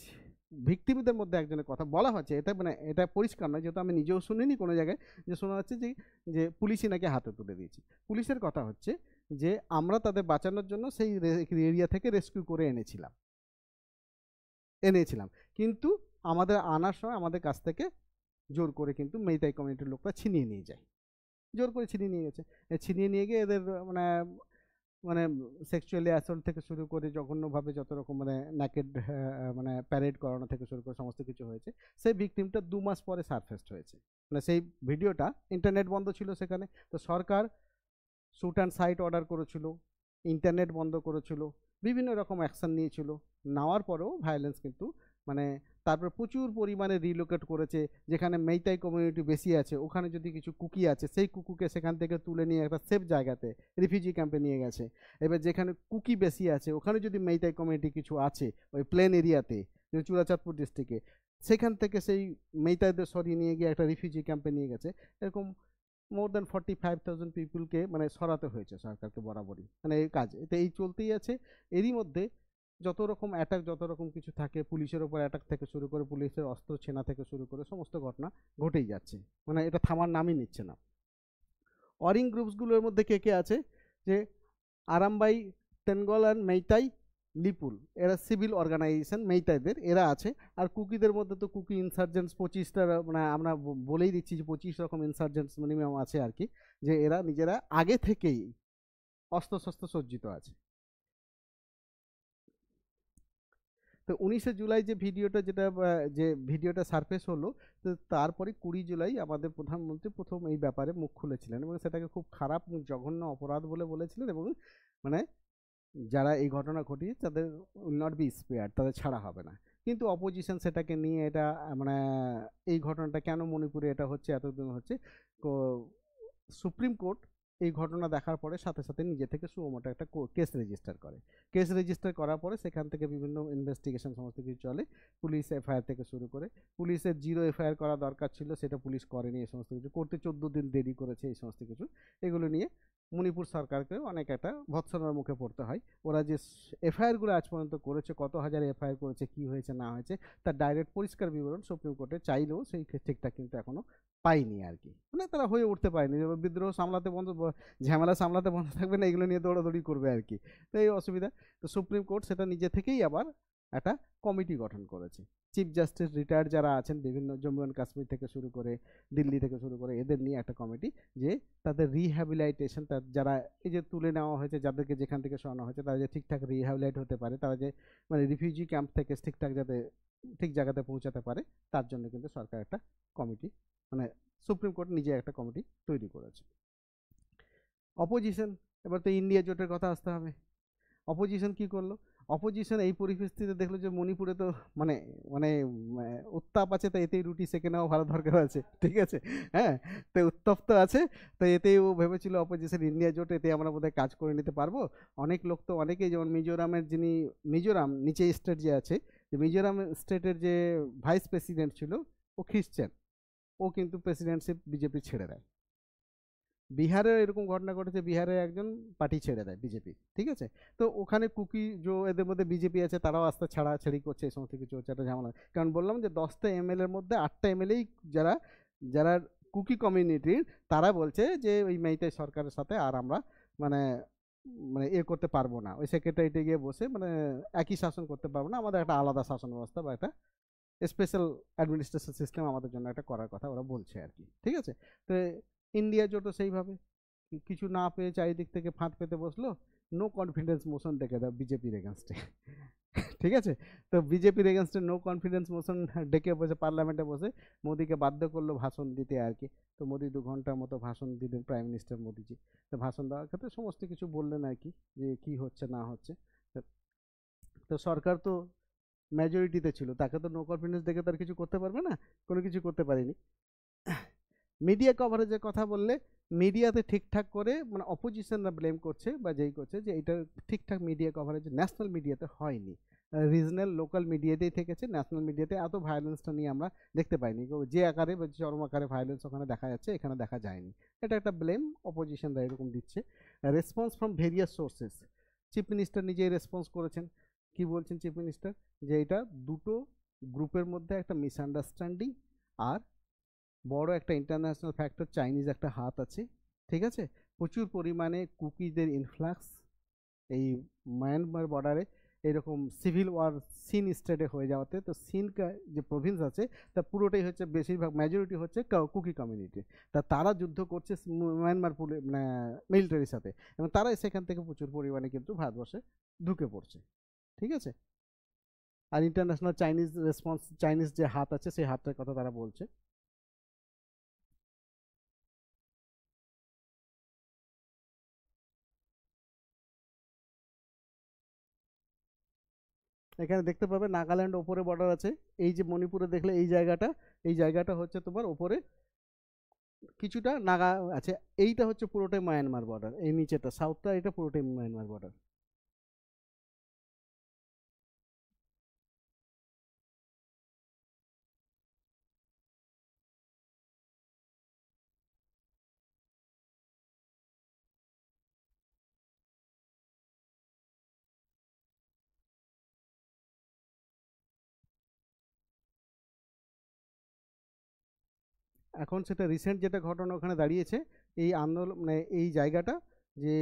ভিকটিমদের মধ্যে একজনের কথা বলা হচ্ছে, এটা মানে এটা পরিষ্কার নয়, যেহেতু আমি নিজেও শুনিনি কোনো জায়গায়, যে শোনা যাচ্ছে যে যে পুলিশই নাকি হাতে তুলে দিয়েছে। পুলিশের কথা হচ্ছে যে আমরা তাদের বাঁচানোর জন্য সেই এরিয়া থেকে রেস্কিউ করে এনেছিলাম, কিন্তু আমাদের আনার সময় আমাদের কাছ থেকে জোর করে কিন্তু মেইতাই কমিউনিটির লোকরা ছিনিয়ে নিয়ে যায়, জোর করে ছিনিয়ে নিয়ে গেছে। ছিনিয়ে নিয়ে গিয়ে এদের মানে মানে সেক্সুয়ালি অ্যাসল্ট থেকে শুরু করে জঘন্যভাবে যত রকম মানে ন্যাকেড মানে প্যারেড করানো থেকে শুরু করে সমস্ত কিছু হয়েছে। সেই ভিকটিমটা 2 মাস পরে সারফেসড হয়েছে, মানে সেই ভিডিওটা, ইন্টারনেট বন্ধ ছিল সেখানে। তো সরকার শুট অ্যান্ড সাইট অর্ডার করেছিল, ইন্টারনেট বন্ধ করেছিল, বিভিন্ন রকম অ্যাকশন নিয়েছিল। নেওয়ার পরেও ভায়োলেন্স কিন্তু মানে তারপর প্রচুর পরিমাণে রিলোকেট করেছে। যেখানে মেইতাই কমিউনিটি বেশি আছে ওখানে যদি কিছু কুকি আছে, সেই কুকুকে সেখান থেকে তুলে নিয়ে একটা সেফ জায়গাতে রিফিউজি ক্যাম্পে নিয়ে গেছে। এবার যেখানে কুকি বেশি আছে ওখানে যদি মেইতাই কমিউনিটি কিছু আছে ওই প্লেন এরিয়াতে, চুরাচাঁদপুর ডিস্ট্রিক্টে, সেখান থেকে সেই মেইতাইদের সরিয়ে নিয়ে গিয়ে একটা রিফিউজি ক্যাম্পে নিয়ে গেছে। এরকম মোর দ্যান 45,000 পিপুলকে মানে সরাতে হয়েছে সরকারকে বরাবরই, মানে এই কাজ এতে এই চলতেই আছে। এরই মধ্যে যত রকম অ্যাটাক, যত রকম কিছু থাকে, পুলিশের ওপর অ্যাটাক থেকে শুরু করে পুলিশের অস্ত্র ছেনা থেকে শুরু করে সমস্ত ঘটনা ঘটেই যাচ্ছে, মানে এটা থামার নামই নিচ্ছে না। ওয়ারিং গ্রুপসগুলোর মধ্যে কে কে আছে, যে আরামবাই, তেনগল অ্যান্ড মেইতাই, লিপুল, এরা সিভিল অর্গানাইজেশন মেইতাইদের, এরা আছে। আর কুকিদের মধ্যে তো কুকি ইনসার্জেন্টস 25টা, মানে আমরা বলেই দিচ্ছি যে 25 রকম ইনসার্জেন্টস মিনিমাম আছে আর কি, যে এরা নিজেরা আগে থেকেই অস্ত্রশস্ত্র সজ্জিত আছে। তো 19শে জুলাই যে ভিডিওটা, যেটা যে ভিডিওটা সারফেস হলো, তো তারপরে 20 জুলাই আমাদের প্রধানমন্ত্রী প্রথম এই ব্যাপারে মুখ খুলেছিলেন এবং সেটাকে খুব খারাপ জঘন্য অপরাধ বলে বলেছিলেন। এবং মানে যারা এই ঘটনা ঘটিয়ে তাদের উইল নট বি স্পেয়ার্ড, তাদের ছাড়া হবে না। কিন্তু অপোজিশন সেটাকে নিয়ে এটা মানে এই ঘটনাটা কেন মণিপুরে এটা হচ্ছে, এতদিন হচ্ছে, সুপ্রিম কোর্ট এই ঘটনা দেখার পরে সাথে সাথে নিজে থেকে সুমোটো একটা কেস রেজিস্টার করে। কেস রেজিস্টার করার পরে সেখান থেকে বিভিন্ন ইনভেস্টিগেশন সমস্ত কিছু চলে, পুলিশ এফআইআর থেকে শুরু করে। পুলিশের 0 এফআইআর করা দরকার ছিল, সেটা পুলিশ করেনি, এই সমস্ত কিছু করতে 14 দিন দেরি করেছে, এই সমস্ত কিছু। এগুলো নিয়ে মণিপুর সরকারকে অনেক একটা ভৎসনার মুখে পড়তে হয়। ওরা যে এফআইআরগুলো আজ পর্যন্ত করেছে, কত হাজার এফআইআর করেছে, কি হয়েছে না হয়েছে, তার ডাইরেক্ট পরিষ্কার বিবরণ সুপ্রিম কোর্টে চাইলেও সেই ঠিকঠাক কিন্তু এখনো পাইনি আর কি, মানে তারা হয়ে উঠতে পারেনি। বিদ্রোহ সামলাতে বন্ধ, ঝামেলা সামলাতে বন্ধ থাকবে না, এগুলো নিয়ে দৌড়াদৌড়ি করবে আর কি, তো এই অসুবিধা। তো সুপ্রিম কোর্ট সেটা নিজে থেকেই আবার একটা কমিটি গঠন করেছে, চিফ জাস্টিস রিটায়ার্ড যারা আছেন বিভিন্ন জম্মু অ্যান্ড কাশ্মীর থেকে শুরু করে দিল্লি থেকে শুরু করে এদের নিয়ে একটা কমিটি, যে তাদের রিহ্যাবিলাইটেশন, যারা এই যে তুলে নেওয়া হয়েছে যাদেরকে যেখান থেকে সরানো হয়েছে তারা যে ঠিকঠাক রিহ্যাবিলাইট হতে পারে, তারা যে মানে রিফিউজি ক্যাম্প থেকে ঠিকঠাক যাতে ঠিক জায়গাতে পৌঁছাতে পারে, তার জন্য কিন্তু সরকার একটা কমিটি, মানে সুপ্রিম কোর্ট নিজে একটা কমিটি তৈরি করেছে। অপোজিশন, এবার তো ইন্ডিয়া জোটের কথা আসতে হবে। অপোজিশন কি করলো? অপোজিশন এই পরিস্থিতিতে দেখলো যে মণিপুরে তো মানে মানে উত্তাপ আছে, তো এতেই রুটি সেকে নেওয়া ভালো দরকার আছে, ঠিক আছে, হ্যাঁ, তো উত্তপ্ত আছে, তো এতেই ও ভেবেছিল অপোজিশন ইন্ডিয়া জোট, এতে আমরা বোধহয় কাজ করে নিতে পারবো। অনেক লোক তো অনেকেই, যেমন মিজোরামের যিনি, মিজোরাম নিচে স্টেট যে আছে, যে মিজোরাম স্টেটের যে ভাইস প্রেসিডেন্ট ছিল ও খ্রিশ্চান, ও কিন্তু প্রেসিডেন্টশিপ বিজেপি ছেড়ে দেয়। বিহারে এরকম ঘটনা ঘটেছে, বিহারে একজন পার্টি ছেড়ে দেয় বিজেপি, ঠিক আছে। তো ওখানে কুকি যে এদের মধ্যে বিজেপি আছে তারাও আস্তে ছাড়াছাড়ি করছে, এই সমস্ত কিছু হচ্ছে, একটা ঝামেলা। কারণ বললাম যে 10টা এমএলএ এর মধ্যে 8টা এমএলএই যারা যারা কুকি কমিউনিটির, তারা বলছে যে ওই মেইতেই সরকারের সাথে আর আমরা মানে মানে এ করতে পারবো না, ওই সেক্রেটারিতে গিয়ে বসে মানে একই শাসন করতে পারবো না, আমাদের একটা আলাদা শাসন ব্যবস্থা বা একটা স্পেশাল অ্যাডমিনিস্ট্রেশন সিস্টেম আমাদের জন্য একটা করার কথা ওরা বলছে আর কি, ঠিক আছে। তো ইন্ডিয়া জোটও সেইভাবে কিছু না পেয়ে চারিদিক থেকে ফাঁদ পেতে বসলো, নো কনফিডেন্স মোশন ডেকে দাও বিজেপির এগেনস্টে, ঠিক আছে। তো বিজেপির এগেনস্টে নো কনফিডেন্স মোশন ডেকে বসে পার্লামেন্টে বসে মোদিকে বাধ্য করলো ভাষণ দিতে আর কি। তো মোদি 2 ঘন্টার মতো ভাষণ দিলেন, প্রাইম মিনিস্টার মোদিজি। তো ভাষণ দেওয়ার ক্ষেত্রে সমস্ত কিছু বললেন আর কি, যে কি হচ্ছে না হচ্ছে। তো সরকার তো মেজরিটিতে ছিল, তাকে তো নো কনফিডেন্স দেখে তার কিছু করতে পারবে না, কোনো কিছু করতে পারেনি। মিডিয়া কভারেজের কথা বললে, মিডিয়াতে ঠিকঠাক করে মানে অপোজিশনরা ব্লেম করছে বা যেই করছে যে এটা ঠিকঠাক মিডিয়া কভারেজ ন্যাশনাল মিডিয়াতে হয়নি, রিজনাল লোকাল মিডিয়াতেই থেকেছে, ন্যাশনাল মিডিয়াতে এত ভায়োলেন্সটা নিয়ে আমরা দেখতে পাইনি, যে আকারে বা চরম আকারে ভায়োলেন্স ওখানে দেখা যাচ্ছে এখানে দেখা যায়নি। এটা একটা ব্লেম অপোজিশনরা এরকম দিচ্ছে। Response from various sources, chief minister নিজেই রেসপন্স করেছেন। কি বলছেন চিফ মিনিস্টার? যে এটা দুটো গ্রুপের মধ্যে একটা মিসআন্ডারস্ট্যান্ডিং, আর বড় একটা ইন্টারন্যাশনাল ফ্যাক্টর চাইনিজ একটা হাত আছে, ঠিক আছে। প্রচুর পরিমাণে কুকিদের ইনফ্লাক্স এই মায়ানমার বর্ডারে, এরকম সিভিল ওয়ার সিন স্টেটে হয়ে যাওয়াতে, তো সিন যে প্রভিন্স আছে তা পুরোটাই হচ্ছে, বেশিরভাগ মেজরিটি হচ্ছে কুকি কমিউনিটি। তা তারা যুদ্ধ করছে মায়ানমার মানে মিলিটারির সাথে, এবং তারাই সেখান থেকে প্রচুর পরিমাণে কিন্তু ভারতবর্ষে ঢুকে পড়ছে, ঠিক আছে। আর ইন্টারন্যাশনাল চাইনিজ রেসপন্স, চাইনিজ যে হাত আছে সেই হাতটার কথা তারা বলছে। এখানে দেখতে পাবে নাগাল্যান্ড ওপরে বর্ডার আছে, এই যে মণিপুরে দেখলে এই জায়গাটা, এই জায়গাটা হচ্ছে তোমার ওপরে কিছুটা নাগা আছে, এইটা হচ্ছে পুরোটাই মায়ানমার বর্ডার, এই নিচেটা সাউথটা এটা পুরোটাই মায়ানমার বর্ডার। এখন সেটা রিসেন্ট যেটা ঘটনা ওখানে দাঁড়িয়েছে, এই আন্দোলন মানে এই জায়গাটা, যে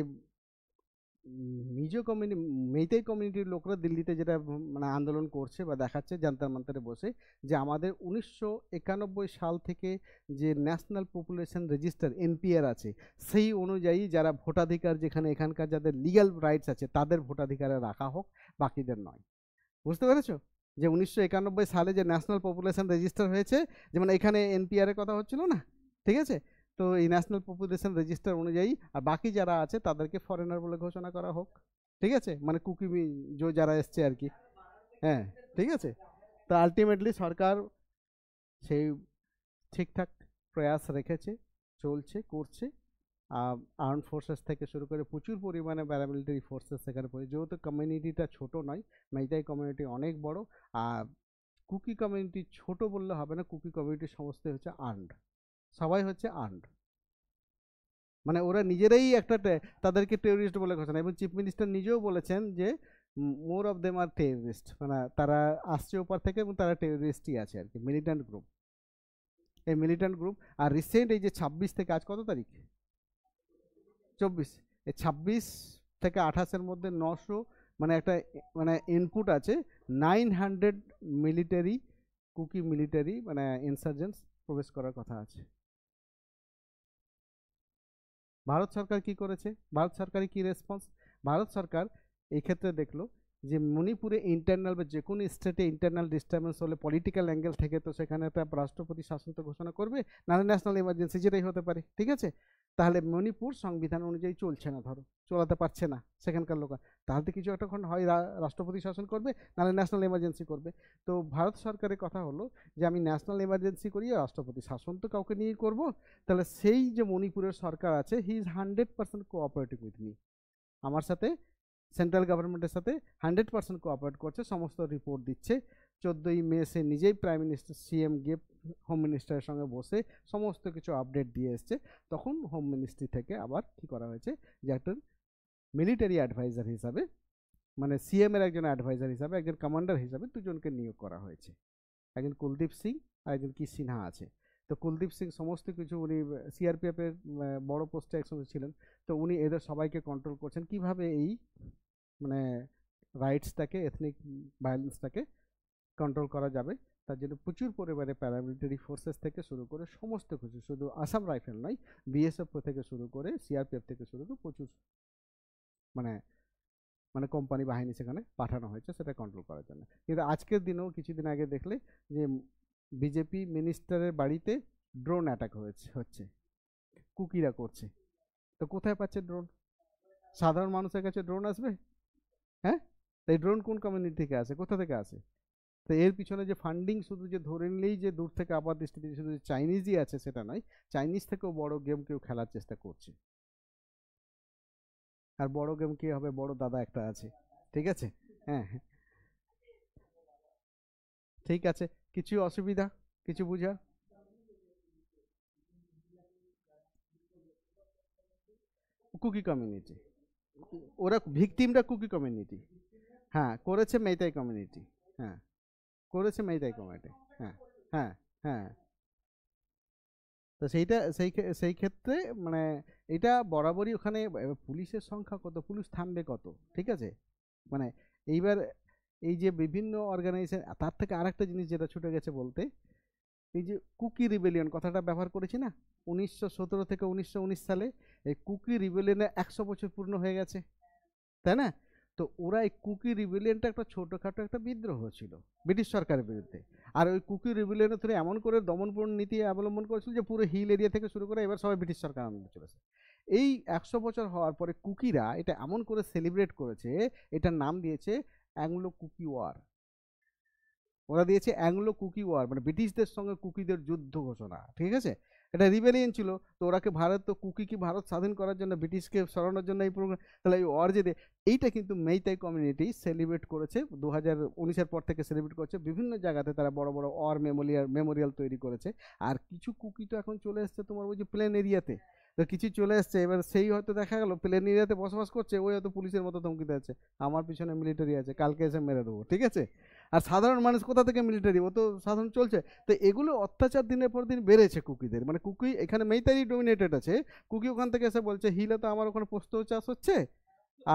মিজো কমিউনিটি, মেইতেই কমিউনিটির লোকরা দিল্লিতে যেটা মানে আন্দোলন করছে বা দেখাচ্ছে জান্তার মান্তারে বসে, যে আমাদের 1991 সাল থেকে যে ন্যাশনাল পপুলেশন রেজিস্টার এনপিআর আছে, সেই অনুযায়ী যারা ভোটাধিকার, যেখানে এখানকার যাদের লিগ্যাল রাইটস আছে তাদের ভোটাধিকারে রাখা হোক, বাকিদের নয়। বুঝতে পেরেছো? যে 1991 সালে যে ন্যাশনাল পপুলেশন রেজিস্টার হয়েছে, যেমন এখানে এনপিআর এর কথা হচ্ছিল না, ঠিক আছে, তো এই ন্যাশনাল পপুলেশন রেজিস্টার অনুযায়ী আর বাকি যারা আছে তাদেরকে ফরেনার বলে ঘোষণা করা হোক, ঠিক আছে, মানে কুকি যারা এসছে আর কি, হ্যাঁ, ঠিক আছে। তো আলটিমেটলি সরকার সেই ঠিকঠাক প্রয়াস রেখেছে, চলছে, করছে। আর্ম ফোর্সেস থেকে শুরু করে প্রচুর পরিমাণে প্যারামিলিটারি ফোর্সেস সেখানে পড়ে, যেহেতু কমিউনিটিটা ছোট নয়, মেইতাই কমিউনিটি অনেক বড়। আর কুকি কমিউনিটি ছোট বললে হবে না, কুকি কমিউনিটির সমস্ত হচ্ছে আর্মড, সবাই হচ্ছে আর্মড, মানে ওরা নিজেরাই একটা তাদেরকে টেররিস্ট বলে ঘোষণা, এবং চিফ মিনিস্টার নিজেও বলেছেন যে more of them are terrorist, মানে তারা আসছে ওপার থেকে এবং তারা টেররিস্টই আছে আর কি, মিলিট্যান্ট গ্রুপ, এই মিলিট্যান্ট গ্রুপ। আর রিসেন্ট এই যে 26 থেকে, আজ কত তারিখ, 24, এই 26 থেকে 28-এর মধ্যে 900 মানে একটা মানে ইনপুট আছে 900 মিলিটারি কুকি মিলিটারি মানে ইনসার্জেন্টস প্রবেশ করার কথা আছে। ভারত সরকার কি করেছে, ভারত সরকারের কি রেসপন্স? ভারত সরকার এই ক্ষেত্রে দেখলো যে মণিপুরে ইন্টারনাল বা যে কোনো স্টেটে ইন্টারনাল ডিস্টারবেন্স হলে পলিটিক্যাল অ্যাঙ্গেল থেকে তো সেখানে একটা রাষ্ট্রপতি শাসন তো ঘোষণা করবে, নাহলে ন্যাশনাল এমার্জেন্সি যেটাই হতে পারে, ঠিক আছে? তাহলে মণিপুর সংবিধান অনুযায়ী চলছে না, ধরো চলাতে পারছে না সেখানকার লোক, তাহলে তো কিছু একটা হয় রাষ্ট্রপতি শাসন করবে, নাহলে ন্যাশনাল এমার্জেন্সি করবে। তো ভারত সরকারের কথা হলো যে আমি ন্যাশনাল এমার্জেন্সি করিয়ে রাষ্ট্রপতি শাসন তো কাউকে নিয়ে করব, তাহলে সেই যে মণিপুরের সরকার আছে he is 100% cooperative with me, আমার সাথে সেন্ট্রাল গভর্নমেন্টের সাথে 100% কোঅপারেট করছে, সমস্ত রিপোর্ট দিচ্ছে। 14ই মে সে নিজেই প্রাইম মিনিস্টার সিএম গিয়ে হোম মিনিস্টারের সঙ্গে বসে সমস্ত কিছু আপডেট দিয়ে এসছে। তখন হোম মিনিস্ট্রি থেকে আবার কি করা হয়েছে যে একটা মিলিটারি অ্যাডভাইজার হিসাবে, মানে সিএম এর একজন অ্যাডভাইজার হিসাবে, একজন কমান্ডার হিসাবে দুজনকে নিয়োগ করা হয়েছে। একজন কুলদীপ সিং আর একজন কি সিনহা আছে। তো কুলদীপ সিং সমস্ত কিছু উনি সিআরপিএফ এর বড় পোস্টে একসঙ্গে ছিলেন, তো উনি এদের সবাইকে কন্ট্রোল করছেন কিভাবে এই মানে রাইটসটাকে, এথনিক ভায়োলেন্সটাকে কন্ট্রোল করা যাবে। তার জন্য প্রচুর পরিমাণে প্যারামিলিটারি ফোর্সেস থেকে শুরু করে সমস্ত কিছু, শুধু আসাম রাইফেল নয়, বিএসএফ থেকে শুরু করে সিআরপিএফ থেকে শুরু করে প্রচুর মানে মানে কোম্পানি বাহিনী সেখানে পাঠানো হয়েছে সেটা কন্ট্রোল করার জন্য। কিন্তু আজকের দিনেও কিছুদিন আগে দেখলে যে বিজেপি মিনিস্টারের বাড়িতে ড্রোন অ্যাটাক হচ্ছে, কুকিরা করছে। তো কোথায় পাচ্ছে ড্রোন? সাধারণ মানুষের কাছে ড্রোন আসবে? হ্যাঁ, এই ড্রোন কোন কমিউনিটি থেকে আসে, কোথা থেকে আসে? তো এর পিছনে যে ফান্ডিং শুধু যে ধরে নিলেই যে দূর থেকে আপাত দৃষ্টিতে শুধু চাইনিজই আছে সেটা নয়, চাইনিজ থেকেও বড় গেম কেউ খেলার চেষ্টা করছে। আর বড় গেম কি হবে, বড় দাদা একটা আছে, ঠিক আছে? হ্যাঁ হ্যাঁ, ঠিক আছে। কিছু অসুবিধা, কিছু বুঝা? কুকি কমিউনিটি, ওরা ভিকটিমটা কুকি কমিউনিটি। হ্যাঁ, করেছে মেইতাই কমিউনিটি। হ্যাঁ, করেছে মেইতাই কমিউনিটি। হ্যাঁ হ্যাঁ হ্যাঁ। তো সেইটা সেই ক্ষেত্রে মানে এটা বরাবরই ওখানে পুলিশের সংখ্যা কত, পুলিশ থামবে কত, ঠিক আছে? মানে এইবার এই যে বিভিন্ন অর্গানাইজেশন, তার থেকে আরেকটা জিনিস যেটা ছুটে গেছে বলতে, এই যে কুকি রিবেলিয়ন কথাটা ব্যবহার করেছি না, 1917 থেকে 1919 সালে এই কুকি রিবেলিয়নে 100 বছর পূর্ণ হয়ে গেছে, তাই না? তো ওরা এই কুকি রিবেলিয়নটা একটা ছোটোখাটো একটা বিদ্রোহ ছিল ব্রিটিশ সরকারের বিরুদ্ধে। আর ওই কুকি রিবেলিয়নের থ্রু এমন করে দমনপূর্ণ নীতি অবলম্বন করেছিল যে পুরো হিল এরিয়া থেকে শুরু করে এবার সবাই ব্রিটিশ সরকার আনন্দে চলেছে। এই 100 বছর হওয়ার পরে কুকিরা এটা এমন করে সেলিব্রেট করেছে, এটার নাম দিয়েছে অ্যাংলো কুকি ওয়ার। ওরা দিয়েছে অ্যাংলো কুকি ওয়ার, মানে ব্রিটিশদের সঙ্গে কুকিদের যুদ্ধ ঘোষণা, ঠিক আছে? এটা রিবেলিয়ন ছিল। তো ওরাকে ভারত, তো কুকি কি ভারত স্বাধীন করার জন্য, ব্রিটিশকে সরানোর জন্য এই প্রোগ্রাম, তাহলে এই ওয়ার যে এইটা কিন্তু মেইতাই কমিউনিটি সেলিব্রেট করেছে 2019-এর পর থেকে সেলিব্রেট করছে বিভিন্ন জায়গাতে, তারা বড় বড় ওয়ার মেমোরিয়াল তৈরি করেছে। আর কিছু কুকি তো এখন চলে এসছে তোমার ওই যে প্লেন এরিয়াতে, তো কিছু চলে এসছে, এবার সেই হয়তো দেখা গেল প্লেন এরিয়াতে বসবাস করছে, ওই হয়তো পুলিশের মতো ধমকি দিচ্ছে, আমার পিছনে মিলিটারি আছে, কালকে এসে মেরে দেবো, ঠিক আছে? আর সাধারণ মানুষ কোথা থেকে মিলিটারি, ও তো সাধারণ চলছে। তো এগুলো অত্যাচার দিনের পর দিন বেড়েছে কুকিদের, মানে কুকি এখানে মেইতারি ডোমিনেটেড আছে, কুকি ওখান থেকে এসে বলছে হিলে তো আমার ওখানে পোস্ত চাষ হচ্ছে,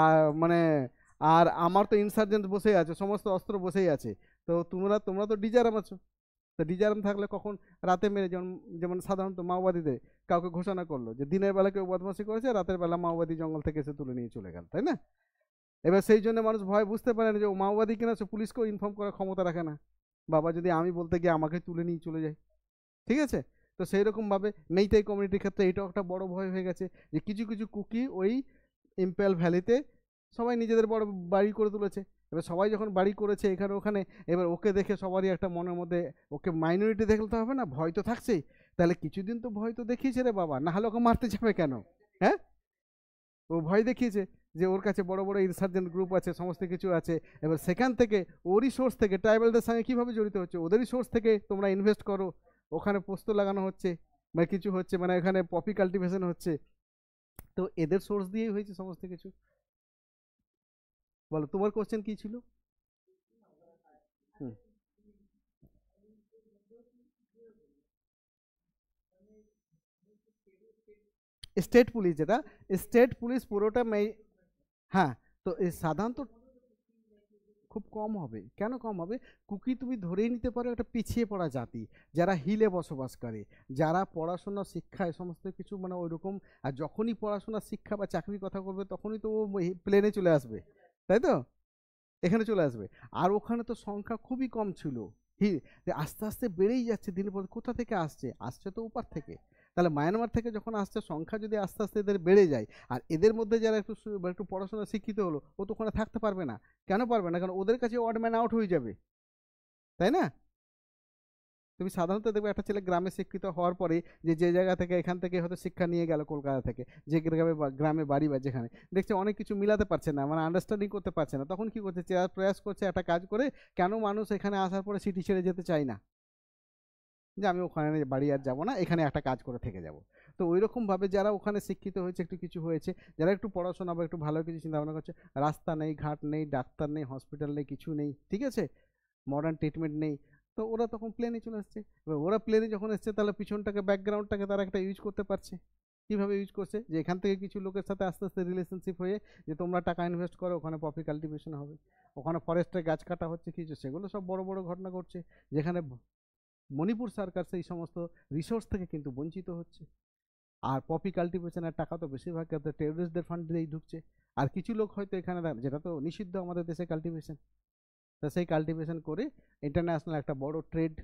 আর মানে আর আমার তো ইনসার্জেন্ট বসেই আছে, সমস্ত অস্ত্র বসেই আছে, তো তোমরা তোমরা তো ডিজারাম আছো। তো ডিজারাম থাকলে কখন রাতে মেরে, যেমন যেমন সাধারণত মাওবাদীদের কাউকে ঘোষণা করলো যে দিনের বেলা কেউ বদমাশি করেছে, রাতের বেলা মাওবাদী জঙ্গল থেকে এসে তুলে নিয়ে চলে গেল, তাই না? এবার সেই জন্য মানুষ ভয় বুঝতে পারে না যে ও মাওবাদী কিনা, সে পুলিশকেও ইনফর্ম করার ক্ষমতা রাখে না, বাবা যদি আমি বলতে গিয়ে আমাকে তুলে নিয়ে চলে যায়, ঠিক আছে? তো সেই রকমভাবে মেইতাই কমিউনিটির ক্ষেত্রে এটাও একটা বড় ভয় হয়ে গেছে যে কিছু কিছু কুকি ওই ইম্পেল ভ্যালিতে সবাই নিজেদের বড় বাড়ি করে তুলেছে। এবার সবাই যখন বাড়ি করেছে এখানে ওখানে, এবার ওকে দেখে সবারই একটা মনের মধ্যে, ওকে মাইনরিটি দেখলে তো হবে না, ভয় তো থাকছেই। তাহলে কিছুদিন তো ভয় তো দেখিয়েছে রে বাবা, না হলে ওকে মারতে যাবে কেন? হ্যাঁ, ও ভয় দেখিয়েছে যে ওর কাছে বড় বড় ইনসার্জেন্ট গ্রুপ আছে, সমস্ত কিছু আছে। এবার সেখান থেকে ওরই সোর্স থেকে ট্রাইবালদের সঙ্গে কীভাবে জড়িত হচ্ছে, ওদেরই সোর্স থেকে তোমরা ইনভেস্ট করো, ওখানে পোস্ত লাগানো হচ্ছে বা কিছু হচ্ছে, মানে এখানে পপি কাল্টিভেশন হচ্ছে, তো এদের সোর্স দিয়েই হয়েছে সমস্ত কিছু। বলো তোমার কোশ্চেন কি ছিল? হুম, স্টেট পুলিশ যেটা, স্টেট পুলিশ পুরোটা হ্যাঁ। তো এই সাধারণত খুব কম হবে। কেন কম হবে? কুকি তুমি ধরেই নিতে পারো একটা পিছিয়ে পড়া জাতি, যারা হিলে বসবাস করে, যারা পড়াশোনা শিক্ষা এ সমস্ত কিছু মানে ওইরকম। আর যখনই পড়াশোনা শিক্ষা বা চাকরির কথা বলবে তখনই তো ও প্লেনে চলে আসবে, তাই তো? এখানে চলে আসবে। আর ওখানে তো সংখ্যা খুবই কম ছিল। হি যে আস্তে, আস্তে বেড়েই যাচ্ছে দিনের পর। কোথা থেকে আসছে? আসছে তো ওপার থেকে। তাহলে মায়ানমার থেকে যখন আসছে সংখ্যা যদি আস্তে, আস্তে এদের বেড়ে যায়, আর এদের মধ্যে যারা একটু পড়াশোনা শিক্ষিত হলো, ও তো ওখানে থাকতে পারবে না। কেন পারবে না? কারণ ওদের কাছে অড ম্যান আউট হয়ে যাবে। তাই না? তুমি সাধারণত দেখবে একটা ছেলে গ্রামে শিক্ষিত হওয়ার পরে যে জায়গা থেকে এখান থেকে হয়তো শিক্ষা নিয়ে গেল কলকাতা থেকে, যে গ্রামে বাড়ি বা যেখানে দেখছে অনেক কিছু মিলাতে পারছে না, মানে আন্ডারস্ট্যান্ডিং করতে পারছে না, তখন কি করছে? প্রয়াস করছে একটা কাজ করে, কেন মানুষ এখানে আসার পরে সিটি ছেড়ে যেতে চায় না, যে আমি ওখানে বাড়ি আর যাবো না, এখানে একটা কাজ করে থেকে যাব। তো ওই রকম ভাবে যারা ওখানে শিক্ষিত হয়েছে, একটু কিছু হয়েছে, যারা একটু পড়াশোনা বা একটু ভালো কিছু চিন্তা ভাবনা করছে, রাস্তা নেই, ঘাট নেই, ডাক্তার নেই, হসপিটাল নেই, কিছু নেই, ঠিক আছে, মডার্ন ট্রিটমেন্ট নেই, তো ওরা তখন প্লেনে চলে আসছে। এবার ওরা প্লেনে যখন এসছে তাহলে পিছনটাকে ব্যাকগ্রাউন্ডটাকে তারা একটা ইউজ করতে পারছে। কিভাবে ইউজ করছে? যে এখান থেকে কিছু লোকের সাথে আস্তে আস্তে রিলেশনশিপ হয়ে, যে তোমরা টাকা ইনভেস্ট করো, ওখানে পপি কাল্টিভেশন হবে, ওখানে ফরেস্টের গাছ কাটা হচ্ছে কিছু, সেগুলো সব বড় বড় ঘটনা ঘটছে, যেখানে মণিপুর সরকার সেই সমস্ত রিসোর্স থেকে কিন্তু বঞ্চিত হচ্ছে। আর পপি কাল্টিভেশনের টাকা তো বেশিরভাগ ক্ষেত্রে টেররিস্টদের ফান্ড দিয়েই ঢুকছে। আর কিছু লোক হয়তো এখানে যেটা তো নিষিদ্ধ আমাদের দেশে কাল্টিভেশন, তা সেই কাল্টিভেশন করে ইন্টারন্যাশনাল একটা বড় ট্রেড।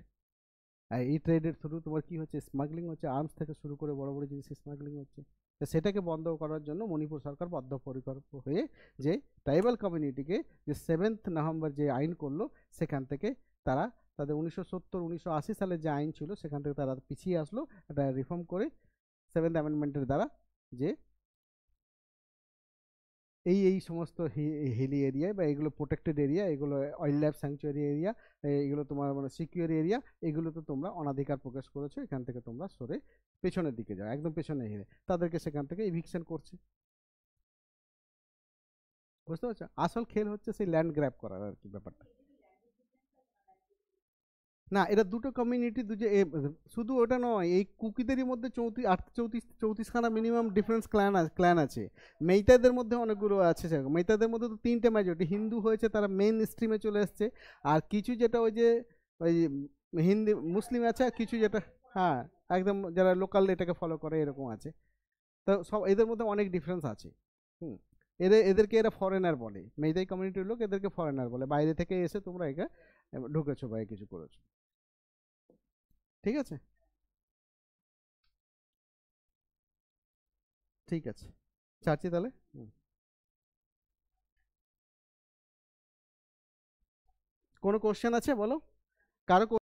আর এই ট্রেডের থ্রু তোমার কি হচ্ছে? স্মাগলিং হচ্ছে, আর্মস থেকে শুরু করে বড় বড় জিনিসের স্মাগলিং হচ্ছে। তো সেটাকে বন্ধ করার জন্য মণিপুর সরকার বদ্ধপরিকর হয়ে যে ট্রাইবাল কমিউনিটিকে যে 7th নভেম্বর যে আইন করলো, সেখান থেকে তারা তাদের 1970-1980 সালের যে আইন ছিল সেখান থেকে তারা পিছিয়ে আসলো, এটা রিফর্ম করে 7th অ্যামেন্ডমেন্টের দ্বারা, যে এই সমস্ত হিলি এরিয়া বা এগুলো প্রোটেক্টেড এরিয়া, এগুলো ওয়াইল্ড লাইফ স্যাংচুয়ারি এরিয়া, এগুলো তোমার মানে সিকিউর এরিয়া, এগুলো তো তোমরা অনাধিকার প্রকাশ করেছো, এখান থেকে তোমরা সরে পেছনের দিকে যাও, একদম পেছনে হেরে তাদেরকে সেখান থেকে ইভিকশন করছে। বুঝতে পারছো? আসল খেল হচ্ছে সেই ল্যান্ড গ্র্যাব করার আর কি ব্যাপারটা। না, এটা দুটো কমিউনিটি শুধু ওটা নয়, এই কুকিদেরই মধ্যে 34-34খানা মিনিমাম ডিফারেন্স ক্ল্যান আছে। মেইতাদের মধ্যে অনেকগুলো আছে, সেরকম মেইতাদের মধ্যে তো 3টে মেজরিটি হিন্দু হয়েছে, তারা মেইন স্ট্রিমে চলে এসছে। আর কিছু যেটা ওই যে ওই হিন্দি মুসলিম আছে, আর কিছু যেটা হ্যাঁ একদম যারা লোকাল এটাকে ফলো করে এরকম আছে। তো সব এদের মধ্যে অনেক ডিফারেন্স আছে। হুম। এদেরকে এরা ফরেনার বলে, মেইতাই কমিউনিটির লোক এদেরকে ফরেনার বলে, বাইরে থেকে এসে তোমরা একে ঢুকেছো বা কিছু করেছো। ঠিক আছে, ঠিক আছে, ছাড়ছি তাহলে। কোনো কোশ্চেন আছে বলো, কারো